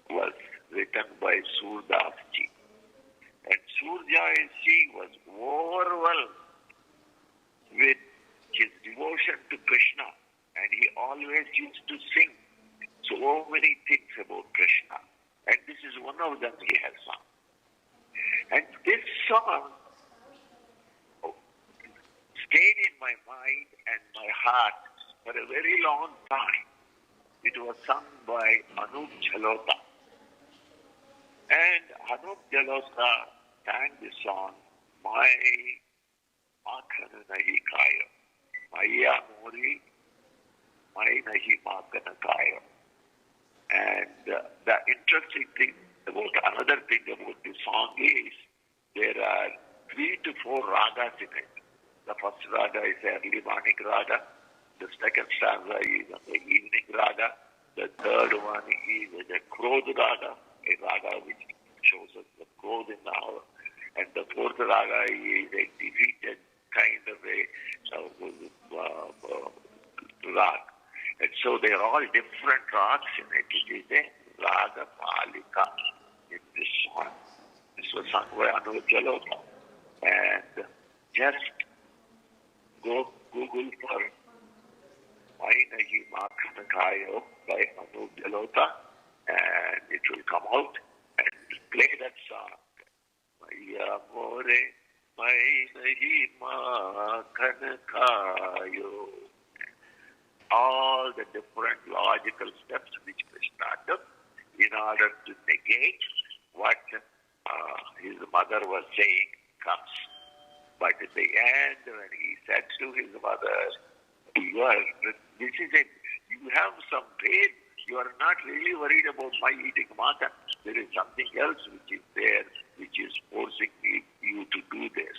was written by Surdas ji. And Surya was overwhelmed with his devotion to Krishna, and he always used to sing so many things about Krishna. And this is one of them he has sung. And this song stayed in my mind and my heart for a very long time. It was sung by Anup Jalota. And Anup Jalota sang the song, My Makhan Nahi Kayo. Maya Mori, Mai Nahi Makhan Kayo. And the interesting thing about another thing about this song is there are 3 to 4 ragas in it. The first raga is the early morning raga. The second stanza is the evening raga. The third one is the Krodh raga, a raga which shows us the Krodh in the hour. And the fourth raga is a defeated kind of a rag. And so they are all different rags in it. It is a raga palika in this song. This was sung by Anup Jalota. And just go Google for Mai Nahi Makhan Kayo by Anup Jalota, and it will come out, and play that song. Maya More, Mai Nahi Makhan Kayo. All the different logical steps which Krishna took in order to negate what his mother was saying comes. But at the end, when he said to his mother, you have some pain. You are not really worried about my eating mutton. There is something else which is there, which is forcing you to do this.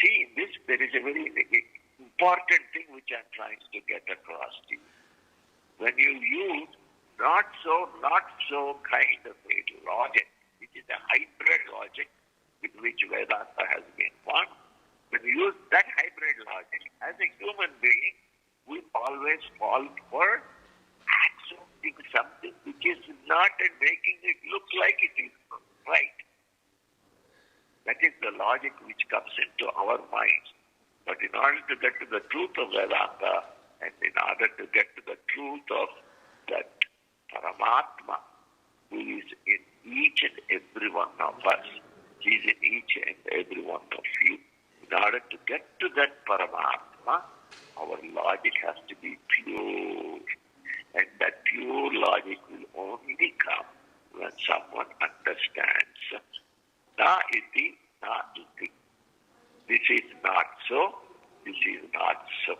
See, in this, there is a very important thing which I am trying to get across to you. When you use not so kind of a logic, which is a hybrid logic with which Vedanta has been formed, when you use that hybrid logic, as a human being, we always fall for accepting something which is not and making it look like it is right. That is the logic which comes into our minds. But in order to get to the truth of Vedanta, and in order to get to the truth of that Paramatma, who is in each and every one of us, he is in each and every one of you. In order to get to that Paramatma, our logic has to be pure. And that pure logic will only come when someone understands. Na iti, na iti. This is not so, this is not so.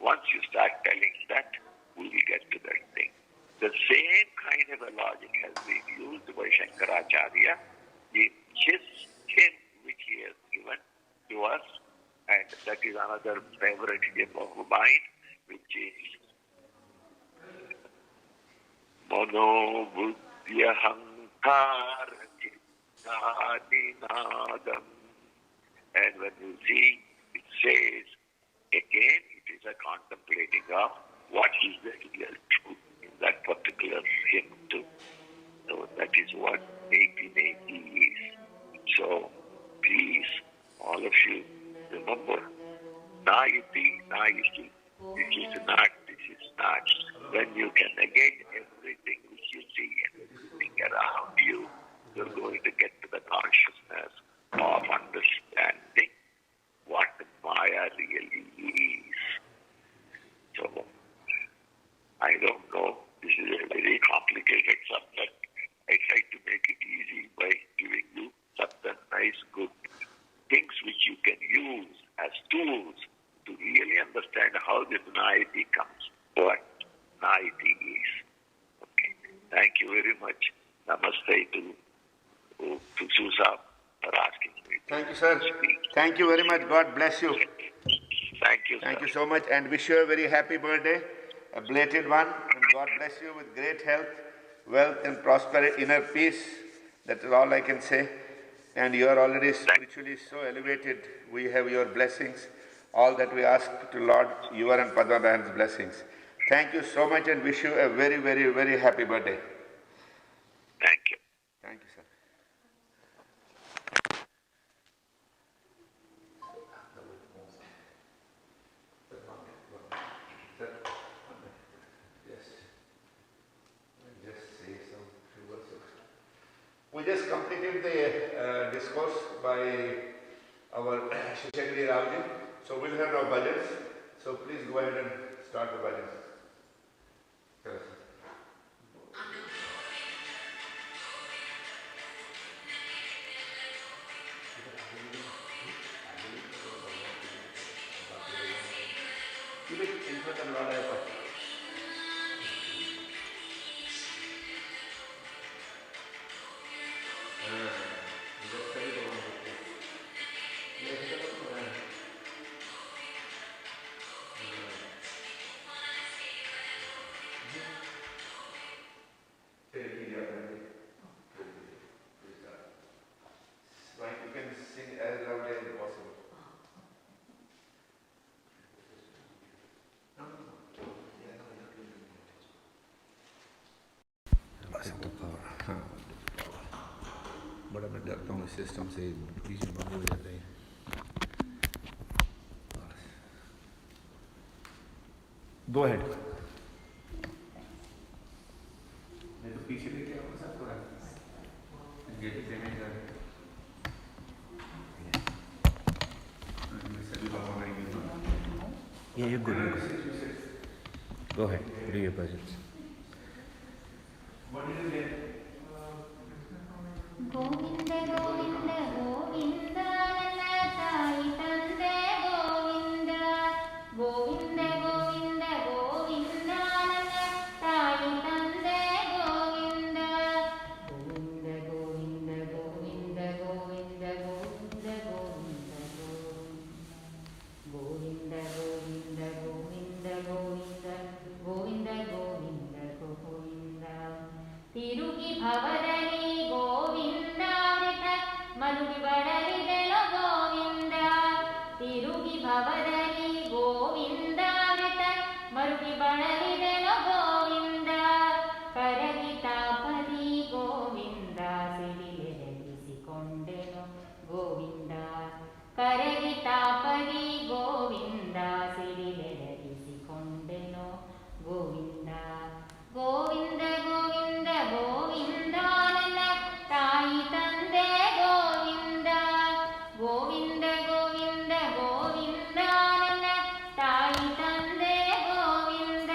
Once you start telling that, we will get to that thing. The same kind of a logic has been used by Shankaracharya in his hymn which he has given to us, and that is another favorite hymn of mine, which is Mano Buddhya Hankara Chittadinadam. And when you see, it says, again, it is a contemplating of what is the real truth in that particular hymn too. So that is what 1880 is. So please, all of you, remember, naiti, naiti. This is not, this is not. When you can negate everything which you see and everything around you, you're going to get to the consciousness of understanding what Maya really is. So, I don't know, this is a very complicated subject. I try to make it easy by giving you certain nice, good things which you can use as tools to really understand how this naiti comes, what naiti is. Okay. Thank you very much. Namaste to Susa for asking me. Thank you, sir. Thank you very much. God bless you. Thank you, Thank sir. you so much, and wish you a very happy birthday, a belated one, and God bless you with great health, wealth, and prosperity, inner peace. That is all I can say. And you are already spiritually so elevated. We have your blessings. All that we ask to Lord, you are and Padma blessings. Thank you so much, and wish you a very, very, very happy birthday. Thank you. Thank you, sir. just completed the discourse by our Shishakri Ravji. So we'll have our budgets. So please go ahead and start the budgets. Yes. Keep it in front of the Lord. You can sing as loudly as possible. बड़ा मैं डरता हूँ system से बीच में बंद हो जाते हैं. Go ahead. मैं तो पीछे लेके आऊँ सबको गेट पे पेमेंट कर. Yeah, you're good. You're good. Go ahead. Do your presence. What did you get? Govinda, Govinda, Govinda, Sai Tande Govinda, Govinda, Govinda, Govinda, Sai Tande Govinda, Govinda, Govinda, Govinda, Govinda, Govinda, Govinda, Govinda, Govinda, Govinda, Govinda, Govinda, Govinda, Govinda, Tirugi Bhavadani ಗೋವಿಂದಾಮೃತ ಮರುಗಿ ಬಡಲಿದೆನು Govinda ತಿರುಗಿ ಭವದಲ್ಲಿ ಗೋವಿಂದಾಮೃತ ಮರುಗಿ ಬಡಲಿದೆನು ಗೋವಿಂದ ಕರಗಿ ತಾಪದಿ ಗೋವಿಂದ ಸಿಡಿಲೆರಗಿಸಿಕೊಂಡೆನು ಗೋವಿಂದ ಕರಗಿ ತಾಪದಿ ಗೋವಿಂದ ಸಿಡಿಲೆರಗಿಸಿಕೊಂಡೆನು ಗೋವಿಂದ ಗೋವಿಂದ ಗೋವಿಂದ ಗೋವಿಂದ ತಾಯಿ ತಂದೆ ಗೋವಿಂದ ಗೋವಿಂದ ಗೋವಿಂದ ಗೋವಿಂದ ನನ್ನ ತಾಯಿ ತಂದೆ ಗೋವಿಂದ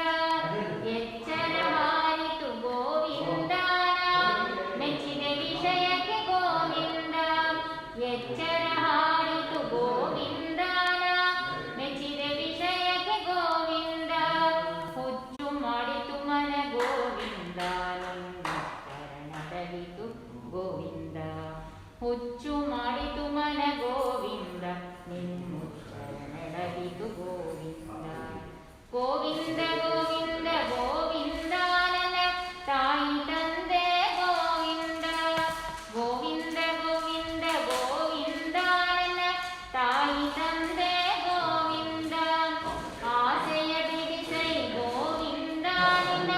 ಎಚ್ಚರ ಹಾರಿತು ಗೋವಿಂದ ಮೆಚ್ಚಿದ ವಿಷಯಕ್ಕೆ ಗೋವಿಂದ ಎಚ್ಚರ ಹಾರಿತು ಗೋವಿಂದ ಮೆಚ್ಚಿದ ವಿಷಯಕ್ಕೆ ಗೋವಿಂದ ಹುಚ್ಚು ಮಾಡಿತು ಮನ ಗೋವಿಂದ ನಡೆಯಿತು ಗೋವಿಂದ ಹುಚ್ಚು ಮಾಡಿತು ಮನ ಗೋವಿಂದ ನಿನ್ನುತ್ತರ ನಡೆಯಿತು ಗೋವಿಂದ ಗೋವಿಂದ ಗೋವಿಂದ ಗೋವಿಂದ ನನ್ನ ತಾಯಿ ತಂದೆ ಗೋವಿಂದ ಗೋವಿಂದ ಗೋವಿಂದ ಗೋವಿಂದ ನನ್ನ ತಾಯಿ ತಂದೆ ಗೋವಿಂದ ಆಸೆಯ ಬಿಡಿಸೈ ಗೋವಿಂದ ನಿನ್ನ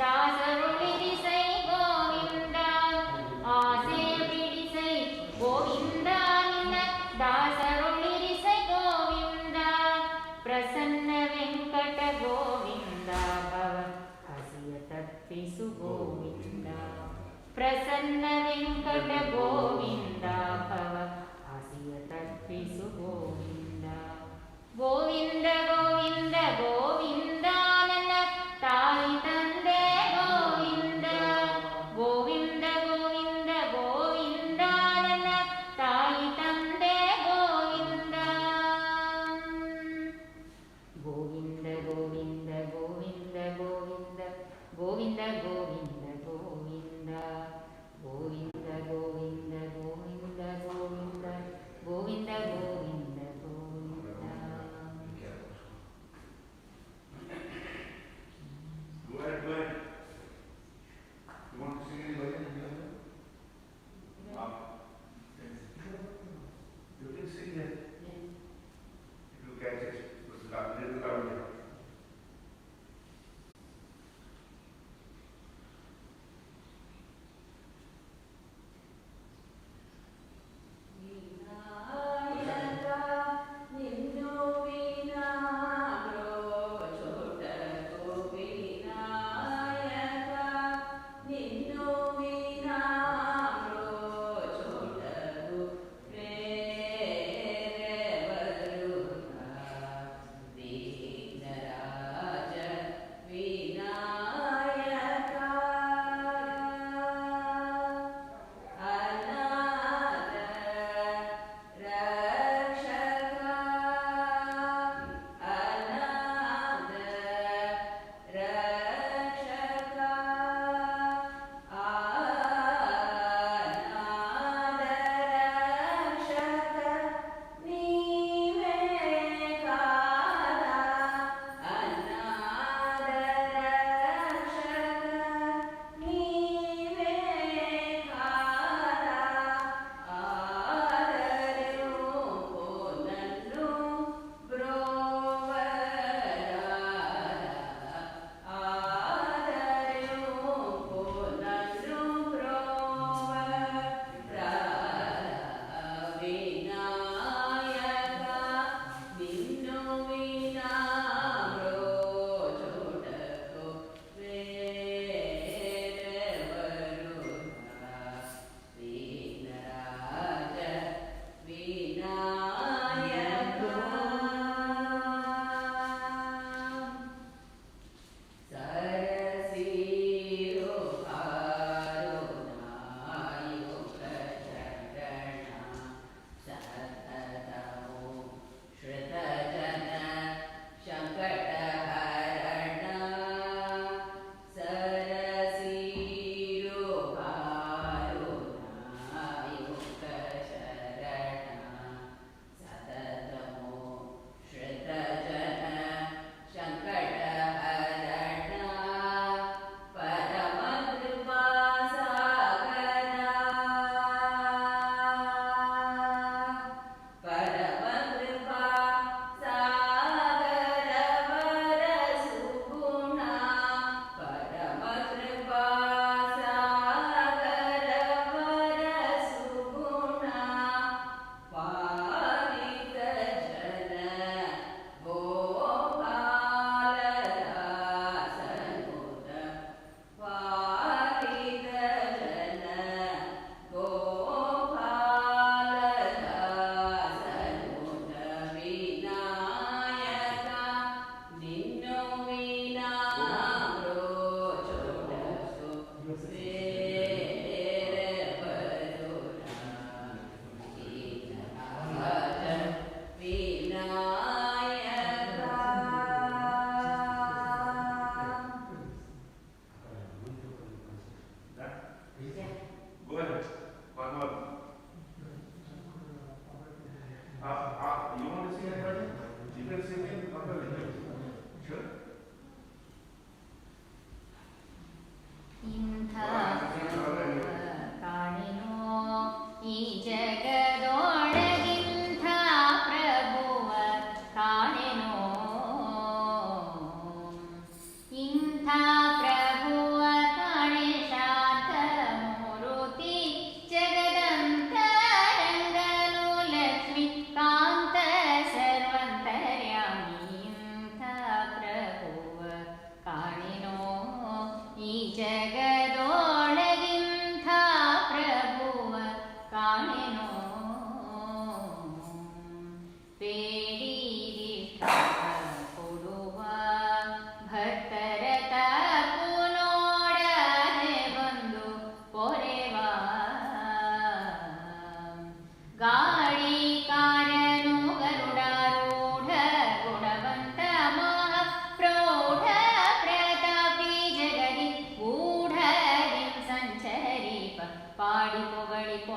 ದಾಸರುಳಿರಿಸೈ ಗೋವಿಂದ ಆಸೆಯ ಬಿಡಿಸೈ ಗೋವಿಂದ ನಿನ್ನ ದಾಸರುಳಿರಿಸೈ ಗೋವಿಂದ ಪ್ರಸನ್ನ ವೆಂಕಟ ಗೋವಿಂದ ಭವ ಹಸಿಯ ತಪ್ಪಿಸು ಗೋವಿಂದ ಪ್ರಸನ್ನ ವೆಂಕಟ ಗೋವಿಂದ ಭವ ಹಸಿಯ ತಪ್ಪಿಸು ಗೋವಿಂದ ಗೋವಿಂದ ಗೋವಿಂದ ಗೋವಿಂದ ನನ್ನ ತಾಯಿ ತಂದೆ ಗೋವಿಂದ ಗೋವಿಂದ ಗೋವಿಂದ ಗೋವಿಂದ ನನ್ನ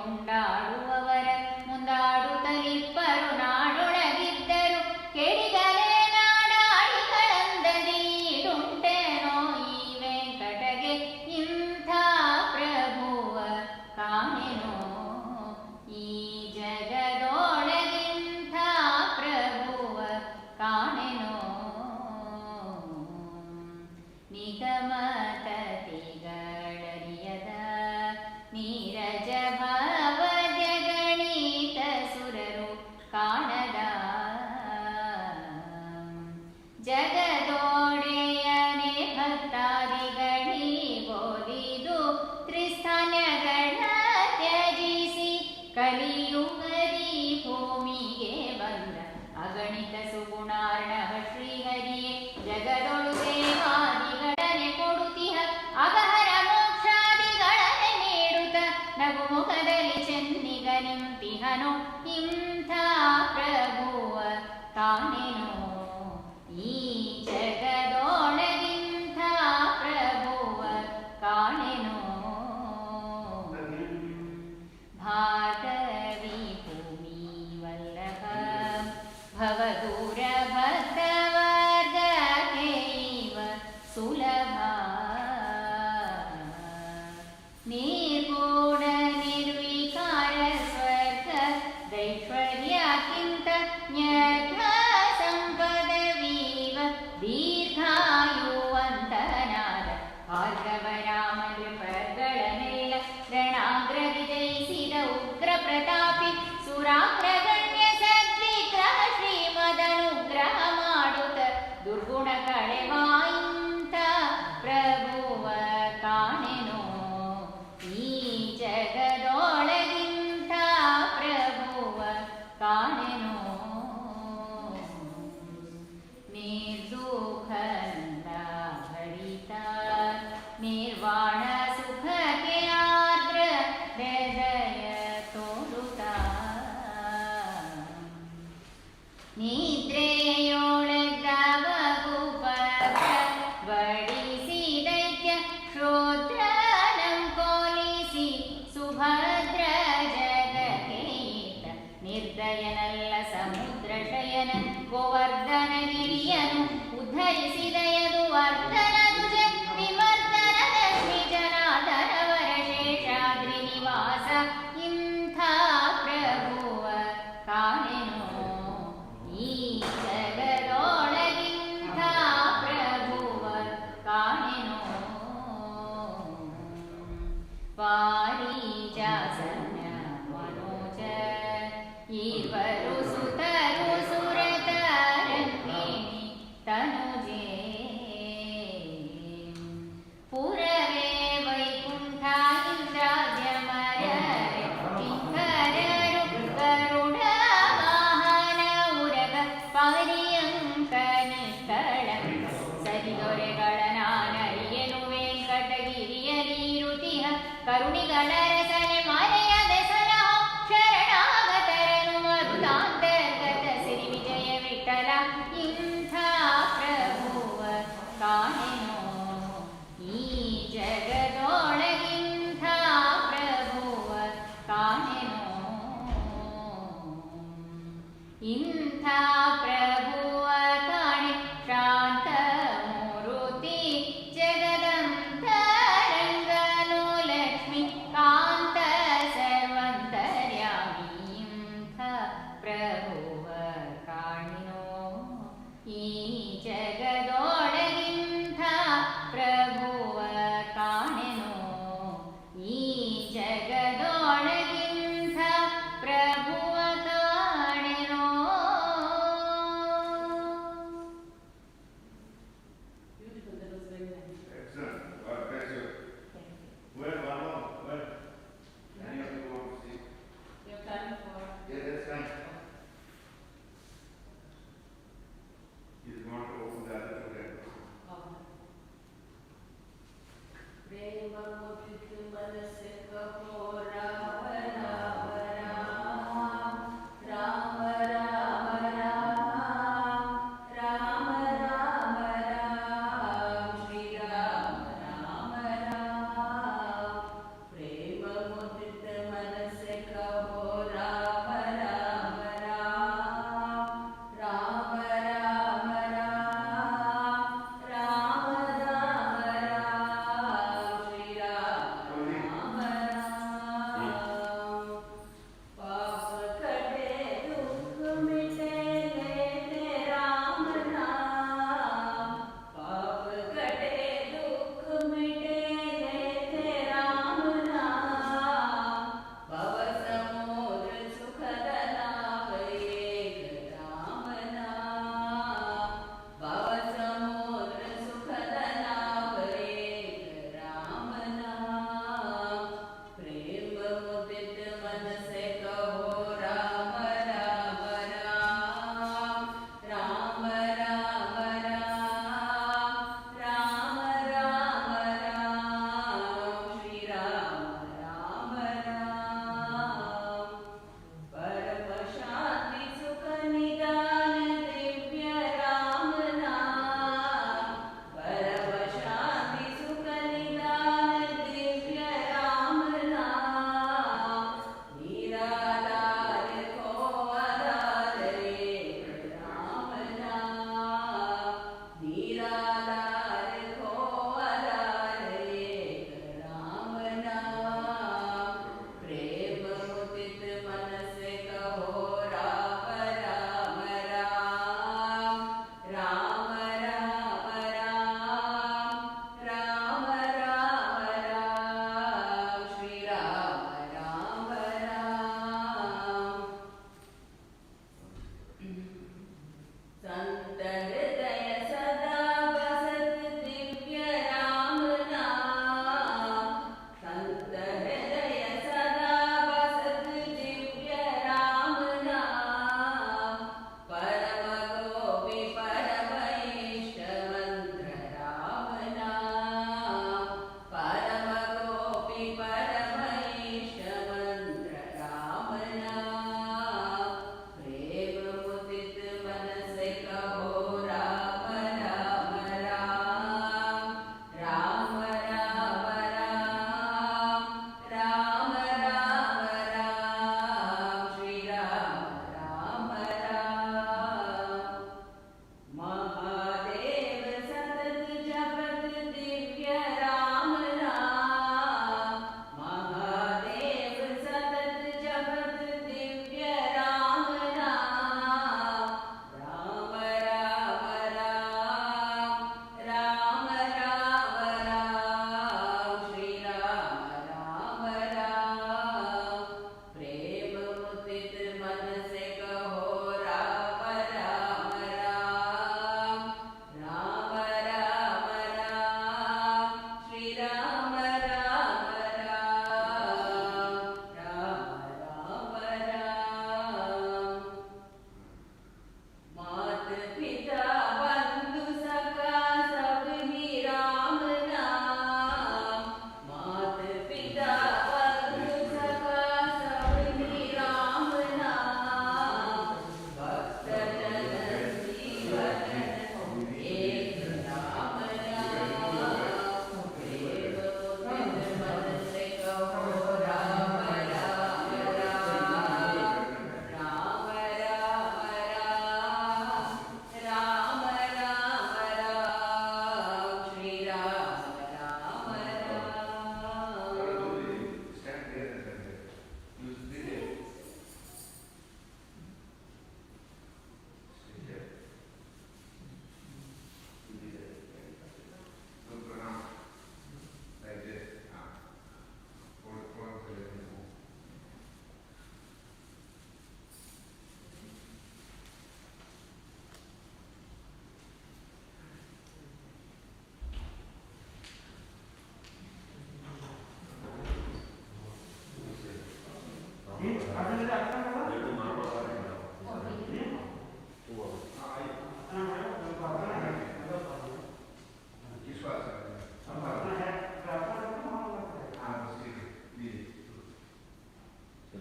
ಕೊಂಡಾಡುವವರ ಮುಂದಾಡುತ್ತಲಿಪ್ಪರು ನಾಡೊಳಗಿದ್ದರು ಕೆಡಿಗರೆ ನಾಡಾಡಿಗಳಂದದೀಡುಂಟೇನೋ ಈ ವೆಂಕಟಗೆ ಇಂಥ ಪ್ರಭುವ ಕಾಣೆನೋ ಈ ಜಗದೊಳಗಿಂಥ ಪ್ರಭುವ ಕಾಣೆನೋ ನಿಗಮತತಿಗಳರಿಯದ ನೀರಜ ಭಾವದ ಗಣಿತ ಸುರರು ಕಾಣದ ಜಗದೋಡೆಯನೆ ಭಕ್ತಾದಿಗಣಿ ಬೋಧಿದು ತ್ರಿಸ್ಥಾನಗಳ ತ್ಯಜಿಸಿ ಕಲಿಯುಗದಿ ಭೂಮಿಗೆ ಬಂದ ಅಗಣಿತ ಸುಗುಣಾರ್ಣವ ಶ್ರೀಹರಿಯೇ ಜಗದೊಳು ದೇವಾದಿಗಳನೆ ಕೊಡುತಿಹ ಅಗಹರ ಮೋಕ್ಷಾದಿಗಳನೆ ನೀಡುತ್ತ ನಗುಮುಖದಲ್ಲಿ ಚೆನ್ನಿಗ ನಿಂತಿಹನು ಇಂಥ ಪ್ರಭುವ ಕಾಣೆನೋ ಈ ಜಗದೊಳಗಿಂಥ ಪ್ರಭುವ ಕಾಣೆನೋ ಭಾಗವಿ ಭೂಮಿ ವಲ್ಲಭ ಭವದೂರ ಭಕ್ತವರ್ಗಕೈವ ಸುಲಭ ನಿರ್ಗುಣ ನಿರ್ವಿಕಾರ ಸ್ವರ್ಗ ದೈಶ್ವರ್ಯಕ್ಕಿಂತ ನ್ಯರ್ಥ ಸಂಪದವೀವ ದೀರ್ಘಾಯುವಂತನಾದ ಭಾರ್ಗವರಾಮ ನೃಪಗಳನ್ನೆಲ್ಲ ರಣಾಗ್ರದಿ ಜಯಿಸಿದ ಉಗ್ರ ಪ್ರತಾಪಿ ಸುರಾಗ್ರಗಣ್ಯ ಸದ್ವಿಗ್ರಹ ಶ್ರೀಮದನುಗ್ರಹ ಮಾಡುತ್ತ ದುರ್ಗುಣ ಕಳೆವಾಯಿಂತ ಪ್ರಭುವ ಕಾಣೆನೋ ಈ ಜಗದೊಳಗಿಂತ ಪ್ರಭುವ ಕಾಣೆನೋ ನಿರ್ದುಃಖಂದ ಭರಿತ ನಿರ್ವಾಣ ಸುಖಕ್ಕೆ ಆರ್ದ್ರ ಹೃದಯ ತೋರುತ್ತ ನಿದ್ರೆಯೊಳಗವ ಬಡಿಸಿ ದೈತ್ಯ ಶ್ರೋತ್ರನಂ ಕೋಲಿಸಿ ಸುಭದ್ರ ಜಗಕೇತ ನಿರ್ದಯನಲ್ಲ ಸಮುದ್ರ ಶಯನ ಗೋವರ್ಧನ ಗಿರಿಯನು ಉದ್ಧರಿಸಿದ ಯದು ವರ್ಧನ ದುಜ ವಿಮರ್ದನ ಲಕ್ಷ್ಮಿ ಜನಾರ್ದನವರ ಶೇಷಾದ್ರಿ ನಿವಾಸ ಇಂಥ ಪ್ರಭುವ ಕಾಣೆನೋ ಈ ಜಗದೊಳಗಿಂಥ ಪ್ರಭುವ ಕಾಣೆನೋ ಪಾರಿಜಾಸನ ಮನೋಜ ಈರ್ವರು ಸುತರು ಸುರತರಂಗಿಣಿ ತನುಜೆ ಪುರವೇ ವೈಕುಂಠ ಇಂದ್ರಾದ್ಯಮರರೆ ಕಿಂಕರರು ಗರುಡ ವಾಹನ ಉರಗ ಪರ್ಯಂಕ ನಿಷ್ಕಳ ಸರಿದೊರೆಗಳ ನಾನರಿಯನು ವೆಂಕಟಗಿರಿಯಲಿರುತಿಹ ಕರುಣಿಗಳ ರಸನೆ ಮರೆಯದೆ ಸಲಹೋ ಶರಣಾಗತರನು ಮರುತಾಂತರ್ಗತ ಸಿರಿ ವಿಜಯ ವಿಠಲ ಇಂಥ ಪ್ರಭುವ ಕಾಣೆನೋ ಈ ಜಗದೊಳಗಿಂಥ ಪ್ರಭುವ ಕಾಣೆನೋ ಇಂಥ ಪ್ರಭುವ ಕಾಣೆ ಶಾಂತ ಮೂರುತಿ ಜಗದಂತರಂಗನು ಲಕ್ಷ್ಮಿ ಕಾಂತ ಸರ್ವಂತರ್ಯಾಮಿ ಇಂಥ ಪ್ರಭುವ ಕಾಣಿನೋ ಈ ಜಗದೊಳಗಿಂಥ ಪ್ರಭುವ ಕಾಣೆನೋ ಈ ಜಗದೊಳಗಿಂಥ ಪ್ರಭುವ ಕಾಣೆನೋ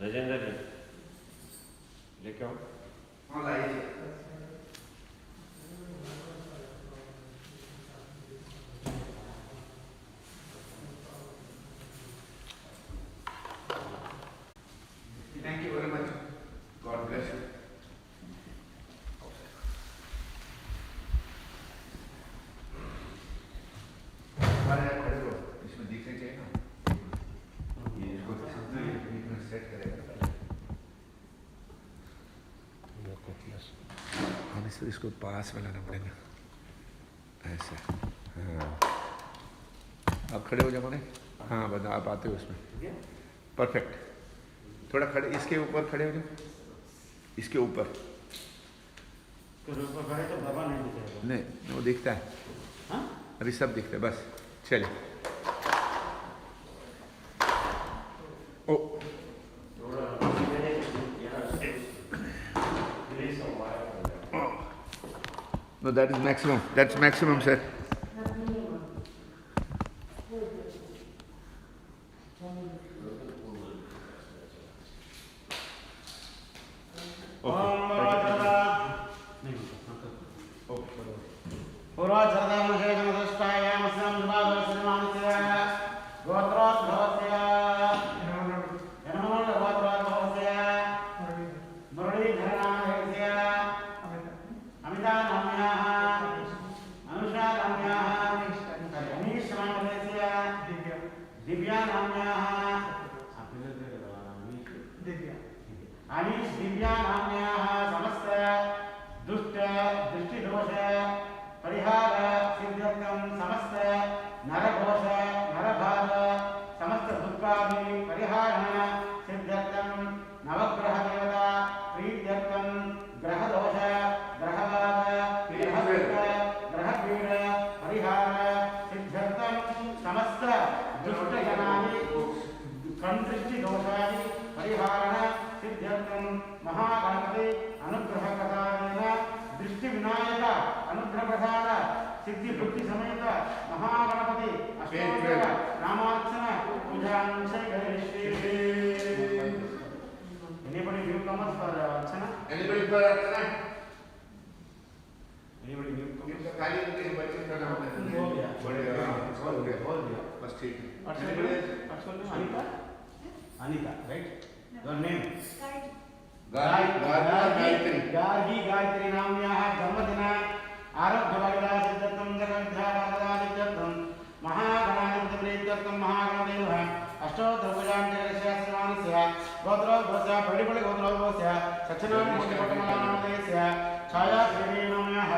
राजेंद्र जी लेके आओ। हाँ लाइए। Thank you very much. God bless you. इसमें दिखने चाहिए ना, ये इसको सेट करेगा। हम इसको पास में लाना पड़ेगा ऐसा। हाँ आप खड़े हो जाओ। हाँ बस आप आते हो उसमें। परफेक्ट। थोड़ा खड़े इसके ऊपर खड़े हो जाओ। इसके ऊपर खड़े तो बाबा नहीं दिखेगा। नहीं वो दिखता है। हाँ अभी सब दिखता है बस। चलिए। ओ no, that is maximum. That's maximum, sir. Anish Divya नाम्याः समस्त दुष्ट दृष्टिदोष परिहार सिद्ध्यर्थं समस्त नरघोष नरभाग समस्त दुःखादि परिहारण सिद्ध्यर्थं नवग्रह देवता प्रीत्यर्थं ग्रहदोष ग्रहवाद ग्रहपीड परिहार सिद्ध्यर्थं समस्त दुष्टजनानि कंदृष्टिदोषादि परिहारण सिद्ध्यर्थं महागणपति अनुग्रह प्रसादेन दृष्टि विनायक अनुग्रह प्रसाद सिद्धि बुद्धि समेत महागणपति अष्टोत्तर नामार्चन पूजां करिष्ये। Anybody newcomers for archana? Anybody for archana? Anybody newcomers? इसका खाली के बच्चे का नाम है। हो गया। हो गया। बस ठीक है। Anita? Anita, right? Your name? Gayatri Gayatri नाम्याः जन्मदिन आरोग्यभाग्यदा सिद्ध्यर्थं जगद्धारदा सिद्ध्यर्थं महागणाधिपति प्रीत्यर्थं महागणदेवः अष्टोत्तरभुजाण्डस्य श्रीमानस्य गोत्रोद्भवस्य पडिपडि गोत्रोद्भवस्य सत्यनारायणमूर्तिपट्टमलानामदेशस्य छायाश्रीदेवी नाम्याः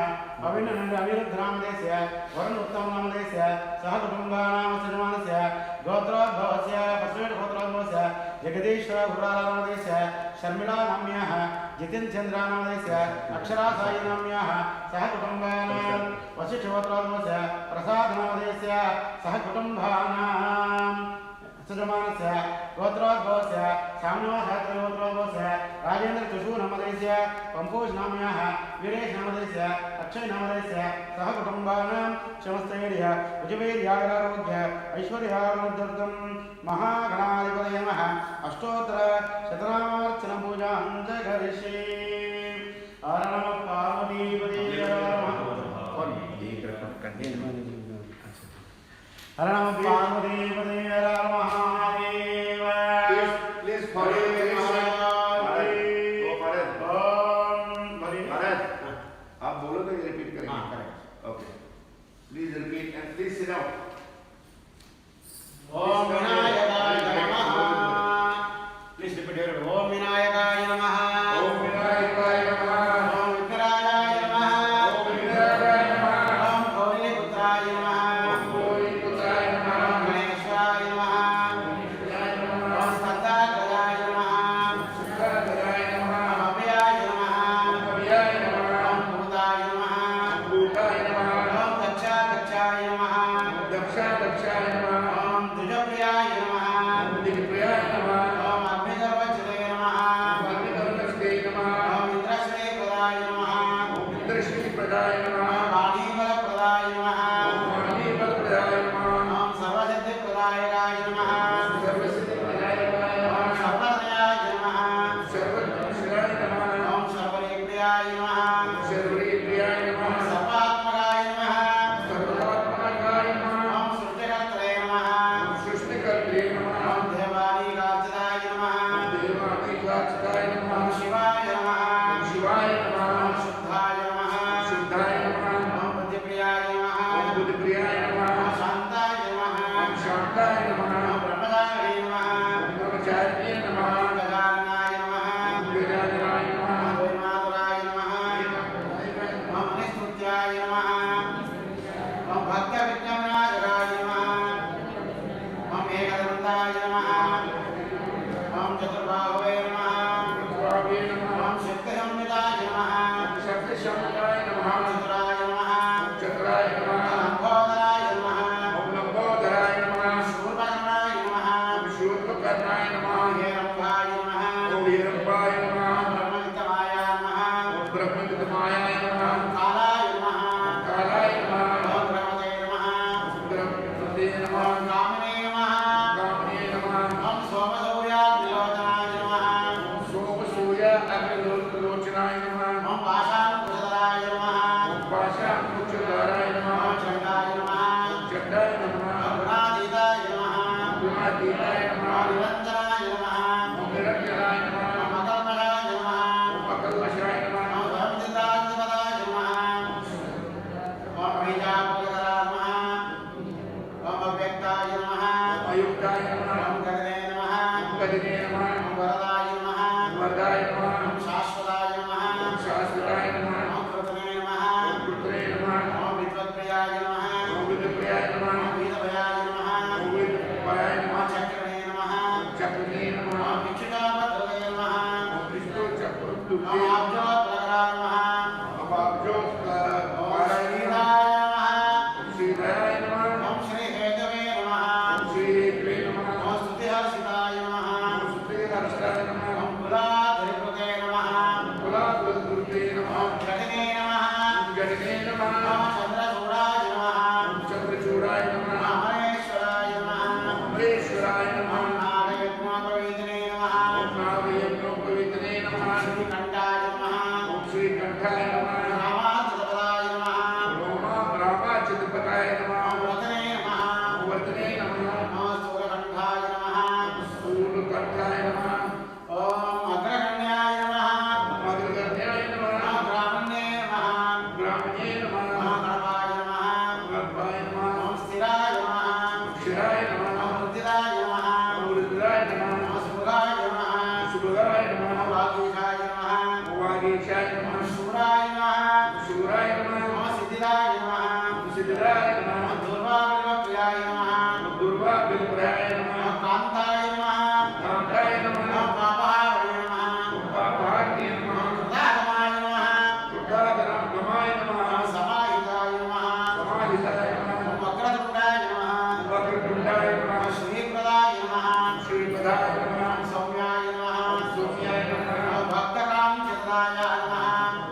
अभिनन्द अनिरुद्धनामदेशस्य वरुण उत्तमनामदेशस्य सह कुटुम्बानां श्रीमानस्य गोत्रोद्भवस्य पश्चिम गोत्रोद्भवस्य जगदीश्वर गुरुरामदेशस्य शर्मिला नाम्याः जितिन चंद्र नामदेशस्य अक्षरा साई नाम्याः सह कुटुम्बानां वशिष्ठ गोत्रोद्भवस्य प्रसाद नामदेशस्य सह कुटुम्बानां सजमानस्य गोत्रोद्भवस्य साम्यवासात्र गोत्रोद्भवस्य राजेंद्र चुषु नामदेशस्य पंपोज नाम्याः वीरेश नामदेशस्य अक्षय नामदेशस्य सह कुटुम्बानां समस्तैर्य उज्जवैर्यागारोग्य ऐश्वर्यारोग्यर्थं महागणाधिपतये नमः अष्टोत्तर शतनामार्चन पूजां च करिष्ये। हर नमः पार्वतीपते हर नमः पार्वतीपते हर महादेव। प्लीज फॉलो आप बोलो तो रिपीट करेंगे। हाँ correct. Okay please repeat and please sit down. ओम विनायकाय नमः। प्लीज रिपीट योर ओम विनायकाय नमः। ओम विनायकाय नमः। ओम विघ्नाय नमः। ओम विनायकाय नमः। ओम गौरीपुत्राय नमः। ओम गौरीपुत्राय नमः। ओम गणेशाय नमः। गणेशाय नमः। ओम स्कन्दाग्रजाय नमः। स्कन्दाग्रजाय नमः। ओम अभयाय नमः। अभयाय नमः। ओम भूताय नमः। भूताय नमः। ओम दक्षाय नमः। दक्षाय नमः। ओम द्विजप्रियाय नमः। दिग्प्रियाय नमः। ओम अग्निगर्भचिते नमः। सर्वशिराय नमः ओम सर्वप्रियाय नमः सर्वप्रियाय नमः सर्वात्मकाय नमः सर्वात्मकाय नमः ओम सृष्टिकर्त्रे नमः सृष्टिकर्त्रे नमः ओम देवादिकार्चिताय नमः देवादिकार्चिताय नमः ओम शिवाय नमः शिवाय नमः ओम शुद्धाय नमः शुद्धाय नमः ओम बुद्धिप्रियाय नमः ओम बुद्धिप्रियाय नमः ओम शांताय नमः ओम शांताय नमः ओम ब्रह्मचारिणे नमः ओम ब्रह्मचारिणे नमः ओम गजाननाय नमः गजाननाय नमः ओम वैमातुराय नमः ओम निस्तुत्याय नमः ओम भक्तविज्ञानाय नमः ओम एकदन्ताय नमः ओम चतुर्बाहुवे नमः स्वामी नमः ओम शक्तिसंयुताय नमः शक्तिशामकाय नमः चतुराय नमः चक्राय नमः लंबोदराय नमः ओम लंबोदराय नमः शूर्पकर्णाय नमः शूर्पकर्णाय नमः हेरम्बाय नमः ओम हीरम्बाय नमः ब्रह्मवित्तमाय नमः ओम ब्रह्मवित्तमायाय नमः कालाय नमः कालाय नमः ओम ब्रह्मते नमः ब्रह्मते नमः ओम कामने नमः कामने नमः ओम सोमसूर्याग्निलोचनाय नमः सोम सूर्य अग्निलोचनाय नमः ओम पाशाङ्कुशधराय नमः ओम पाशाङ्कुशधराय नमः ओम चण्डाय नमः चण्डाय नमः ओम गुणातीताय नमः गुणातीताय नमः ओम निरञ्जनाय नमः ओम निरञ्जनाय नमः ओम अकल्मषाय नमः ओम अकल्मषाय नमः ओम धर्मचिन्ताधिपताय नमः ओम बीजापुरधराय नमः ओम अव्यक्ताय नमः अयुक्ताय नमः ओम गगने नमः गदिने नमः ओम वरदाय नमः वरदाय नमः ओम शाश्वताय नमः शाश्वताय नमः ओम कृतने नमः पुत्रे नमः ओम विद्वत्प्रियाय नमः ओम विद्याय नमः ओम वीरभयाय नमः ओम विद्याय ओम नमः चक्रणे नमः चक्रने नमः ओम इक्षुकाभद्रवे नमः ओम विष्णु ओम चक्रवर्ती आब्जोत्प्लकराय नमः अब आप जो ओम पारायण श्रीराय नमः ओम श्रीधराय नमः ओम श्रीहेतवे नमः ओम श्रीहेतवे नमः ओम स्तुतिहर्षिताय नमः ओम श्रीहर्षाय नमः ओम कुलाधिपते नमः कुलाकुलगुरुते नमः ओम जगने नमः ओम जगने नमः ओम चन्द्रचूडाय नमः ओम चन्द्रचूडाय नमः ओम अमरेश्वराय नमः अमरेश्वराय नमः ओम नागयज्ञोपवीतने नमः ओम नागयज्ञोपवीतने नमः श्रीकण्ठाय नमः ओम श्रीकण्ठाय नमः रामाच्युतपदाय नमः रामाच्युतपदाय नमः ओम वदने नमः ओम वदने नमः ओम स्थूलकण्ठाय नमः स्थूलकण्ठाय नमः ओम अग्रगण्याय नमः ओम अग्रगण्याय नमः ओम ब्राह्मणे नमः ब्राह्मणे नमः ओम गणपाय नमः गणपाय नमः ओम स्थिराय नमः ओम शिराय नमः ओम रुद्राय नमः ओम रुद्राय नमः ओम सुभगाय नमः सुभगाय ओम नमः वागीशाय नमः ओम वागीशाय ओम नमः शूराय नमः शूराय नमः ओम सिद्धिदाय नमः ओम सिद्धाय नमः ओम दुर्वाग्रप्रियाय नमः ओम दुर्वाग्रप्रियाय नमः ओम कान्ताय नमः कान्ताय नमः ओम पापहाराय नमः ओम पापहार्य नमः ओम कृतागमाय नमः कृतागमाय नमः ओम समाहिताय नमः समाहिताय नमः ओम वक्रतुण्डाय नमः वक्रतुण्डाय नमः ओम श्रीप्रदाय नमः श्रीपदाय नमः ओम सौम्याय नमः सौम्याय नमः ओम भक्तकामचन्द्राय नमः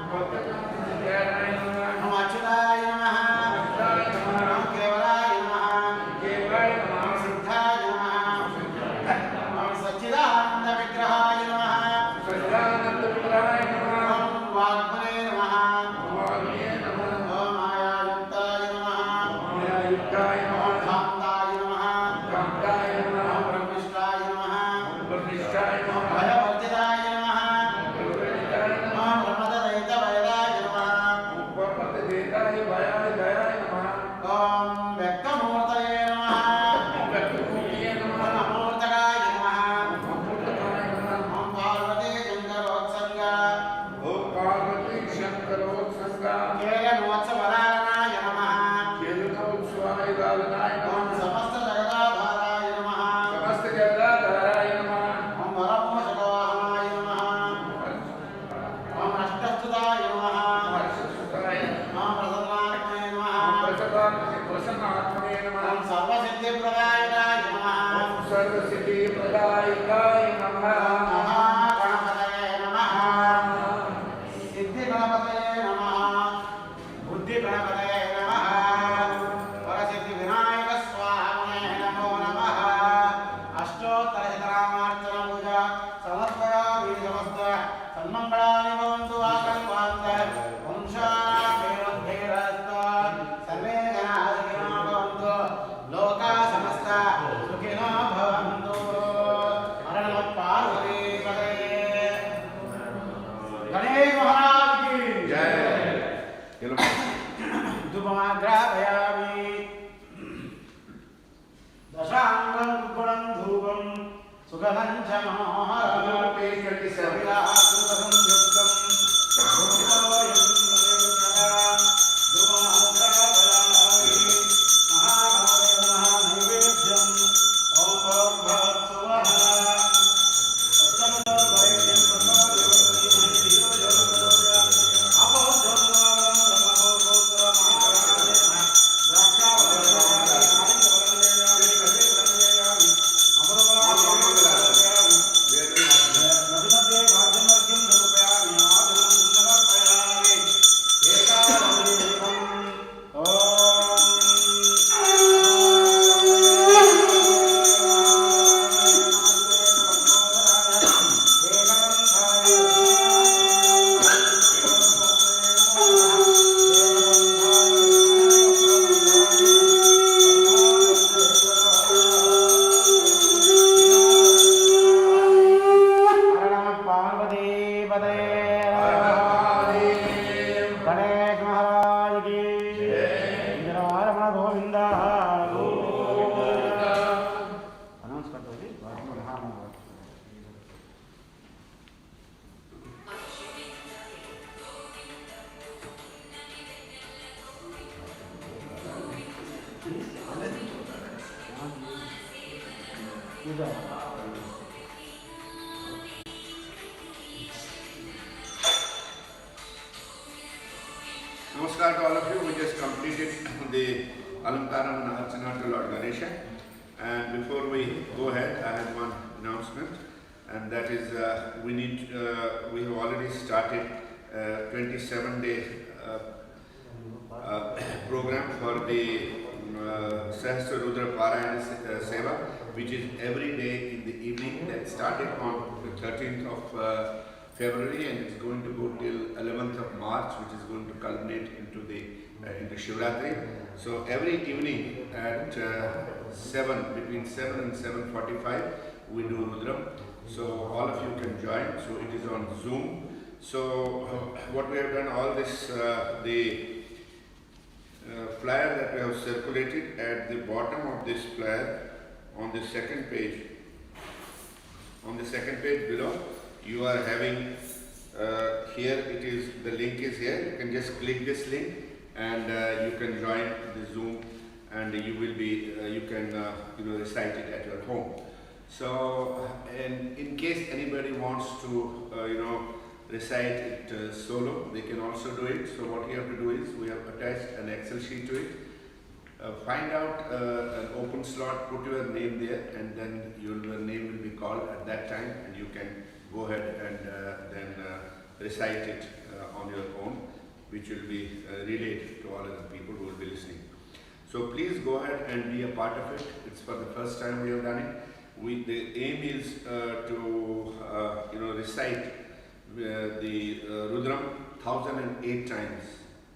सर्वमङ्गलानि भवन्तु आकल्पान्त वंशाभिवृद्धिरस्तु सर्वे जनाः सुखिनो भवन्तु लोकाः समस्ताः सुखिनो भवन्तु हर नमः पार्वतीपतये गणेश महाराज की जय। धूपमाग्रापयामि दशाङ्गं गुणं धूपं सुगन्धं च मनोहरं Page 27. विलासं युक्तं धूपोऽयं नैवेद्यं धूपमाग्रापयामि महाभवे नमः नैवेद्यं ॐ भवस्वः तत्सवितो वैद्यं गणेश महाराज की रमण गोविंद अनाउंस कर दो जी Namaskar to all of you. We just completed the Alankaram and Archana to Lord Ganesha. And before we go ahead, I have one announcement, and that is we have already started 27-day program for the Sahasra Rudra Parayana Seva, which is every day in the evening. That started on the 13th of February and it's going to go till 11th of March, which is going to culminate into Shivratri. So every evening at between 7 and 7:45, we do Rudram. So all of you can join. So it is on Zoom. So what we have done, all this, the flyer that we have circulated, at the bottom of this flyer, on the second page below, you are having here, it is, the link is here. You can just click this link and you can join the Zoom, and you will be you can recite it at your home. So, and in case anybody wants to recite it solo, they can also do it. So what you have to do is, we have attached an Excel sheet to it. Find out an open slot, put your name there, and then your name will be called at that time, and you can go ahead and then recite it on your own, which will be relayed to all other people who will be listening. So please go ahead and be a part of it. It's for the first time we have done it. The aim is to recite the Rudram 1008 times.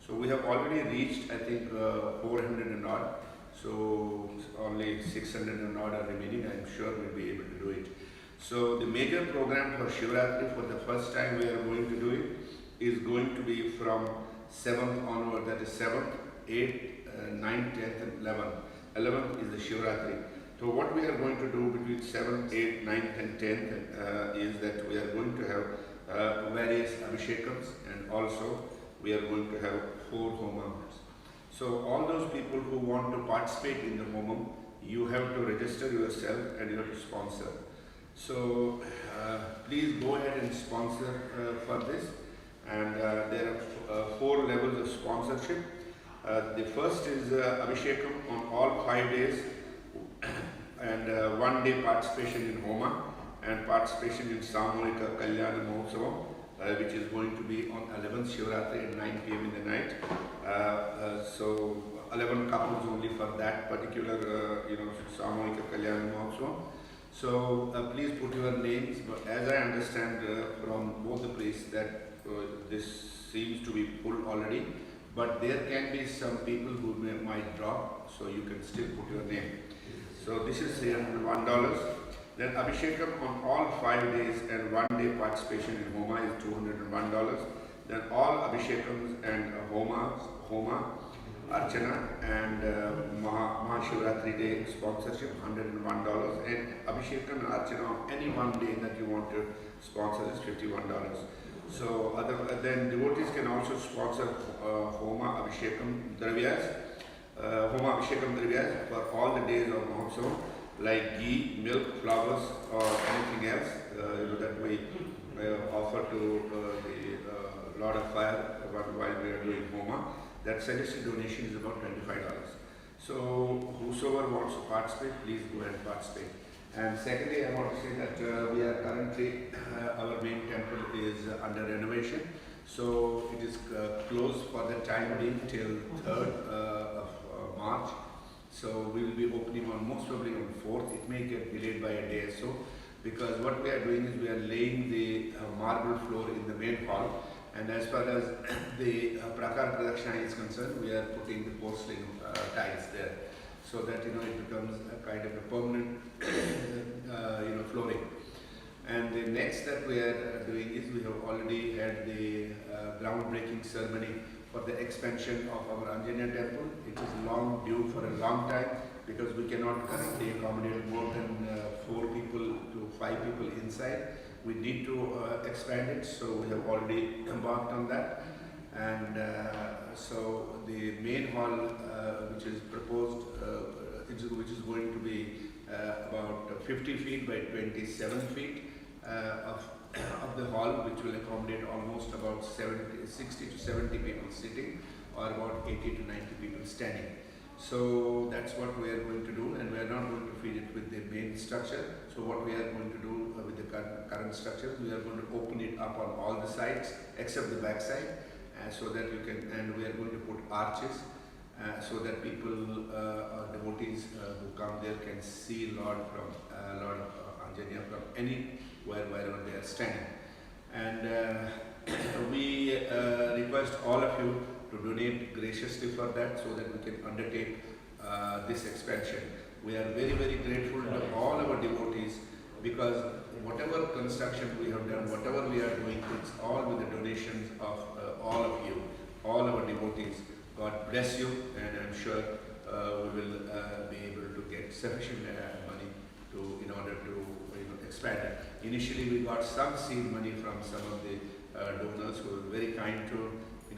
So we have already reached, I think, 400 and odd. So only 600 and odd are remaining. I'm sure we'll be able to do it. So the major program for Shivratri, for the first time we are going to do it, is going to be from 7th onward. That is 7th, 8th, 9th, 10th and 11th. 11th is the Shivratri. So what we are going to do between 7th, 8th, 9th and 10th is that we are going to have various Abhishekams, and also we are going to have 4 homams. So all those people who want to participate in the homam, you have to register yourself and you have to sponsor. So please go ahead and sponsor for this, and there are 4 levels of sponsorship. The first is Abhishekam on all 5 days, and 1 day participation in Homa, and participation in Samohika Kalyana Mahotsavam, which is going to be on 11th Shivratri at 9 p.m. in the night. So 11 couples only for that particular Samohika Kalyana Mahotsavam. So please put your names, but as I understand from both the priests, that this seems to be full already, but there can be some people who might drop, so you can still put your name. So this is $301. Then Abhishekam on all 5 days and 1 day participation in Homa is $201. Then all Abhishekams and Homa, Archana and Mahashivratri Day sponsorship $101, and Abhishekam and Archana on any one day that you want to sponsor is $51. So then devotees can also sponsor Homa Abhishekam Dravyas for all the days of Mahotsav, like ghee, milk, flowers, or anything else that we offer to the Lord of Fire while we are doing Homa. That suggested donation is about $25. So whosoever wants to participate, please go ahead and participate. And secondly, I want to say that we are currently, our main temple is under renovation. So it is closed for the time being till 3rd of March. So we will be opening on most probably on 4th. It may get delayed by a day or so, because what we are doing is we are laying the marble floor in the main hall. And as far as the Prakar Pradakshina is concerned, we are putting the porcelain tiles there, so that it becomes a kind of a permanent flooring. And the next that we are doing is we have already had the groundbreaking ceremony for the expansion of our Anjanya temple. It is long due for a long time, because we cannot currently accommodate more than 4 people to 5 people inside. We need to expand it, so we have already embarked on that. And so the main hall, which is proposed, which is going to be about 50 feet by 27 feet of the hall, which will accommodate almost about 60 to 70 people sitting, or about 80 to 90 people standing. So that's what we are going to do, and we are not going to feed it with the main structure. So what we are going to do with the current structure, we are going to open it up on all the sides except the back side, so that you can, and we are going to put arches so that people, devotees who come there can see Lord Anjanya from anywhere, wherever they are standing. And we request all of you to donate graciously for that, so that we can undertake this expansion. We are very, very grateful to all our devotees, because whatever construction we have done, whatever we are doing, it's all with the donations of all of you, all our devotees. God bless you, and I'm sure we will be able to get sufficient money in order to expand it. Initially, we got some seed money from some of the donors who were very kind to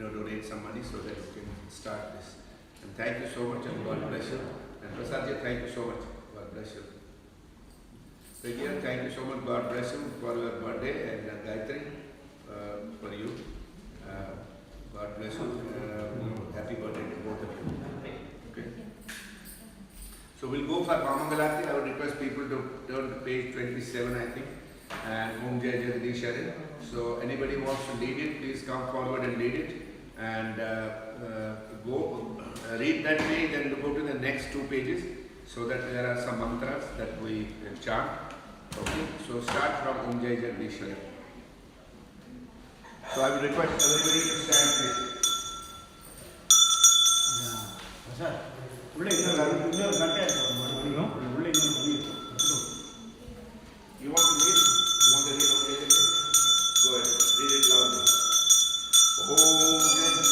donate some money, so that we can start this. And thank you so much, and God bless you. And Prasadji, thank you so much. God bless you. Pragya, thank you so much. God bless you for your birthday, and Gayatri for you. God bless you. Happy birthday to both of you. Okay. So we'll go for Mamangalarti. I would request people to turn to page 27, I think, and Om Jai Jai Ganesha. So anybody who wants to lead it, please come forward and lead it. And go read that page and go to the next 2 pages, so that there are some mantras that we chant. Okay, so start from Om Jai Jai Ganesha. So I will request everybody to stand, please. You want to read? You want to read Om Jai Jai? Go ahead, read it loudly. Om Jai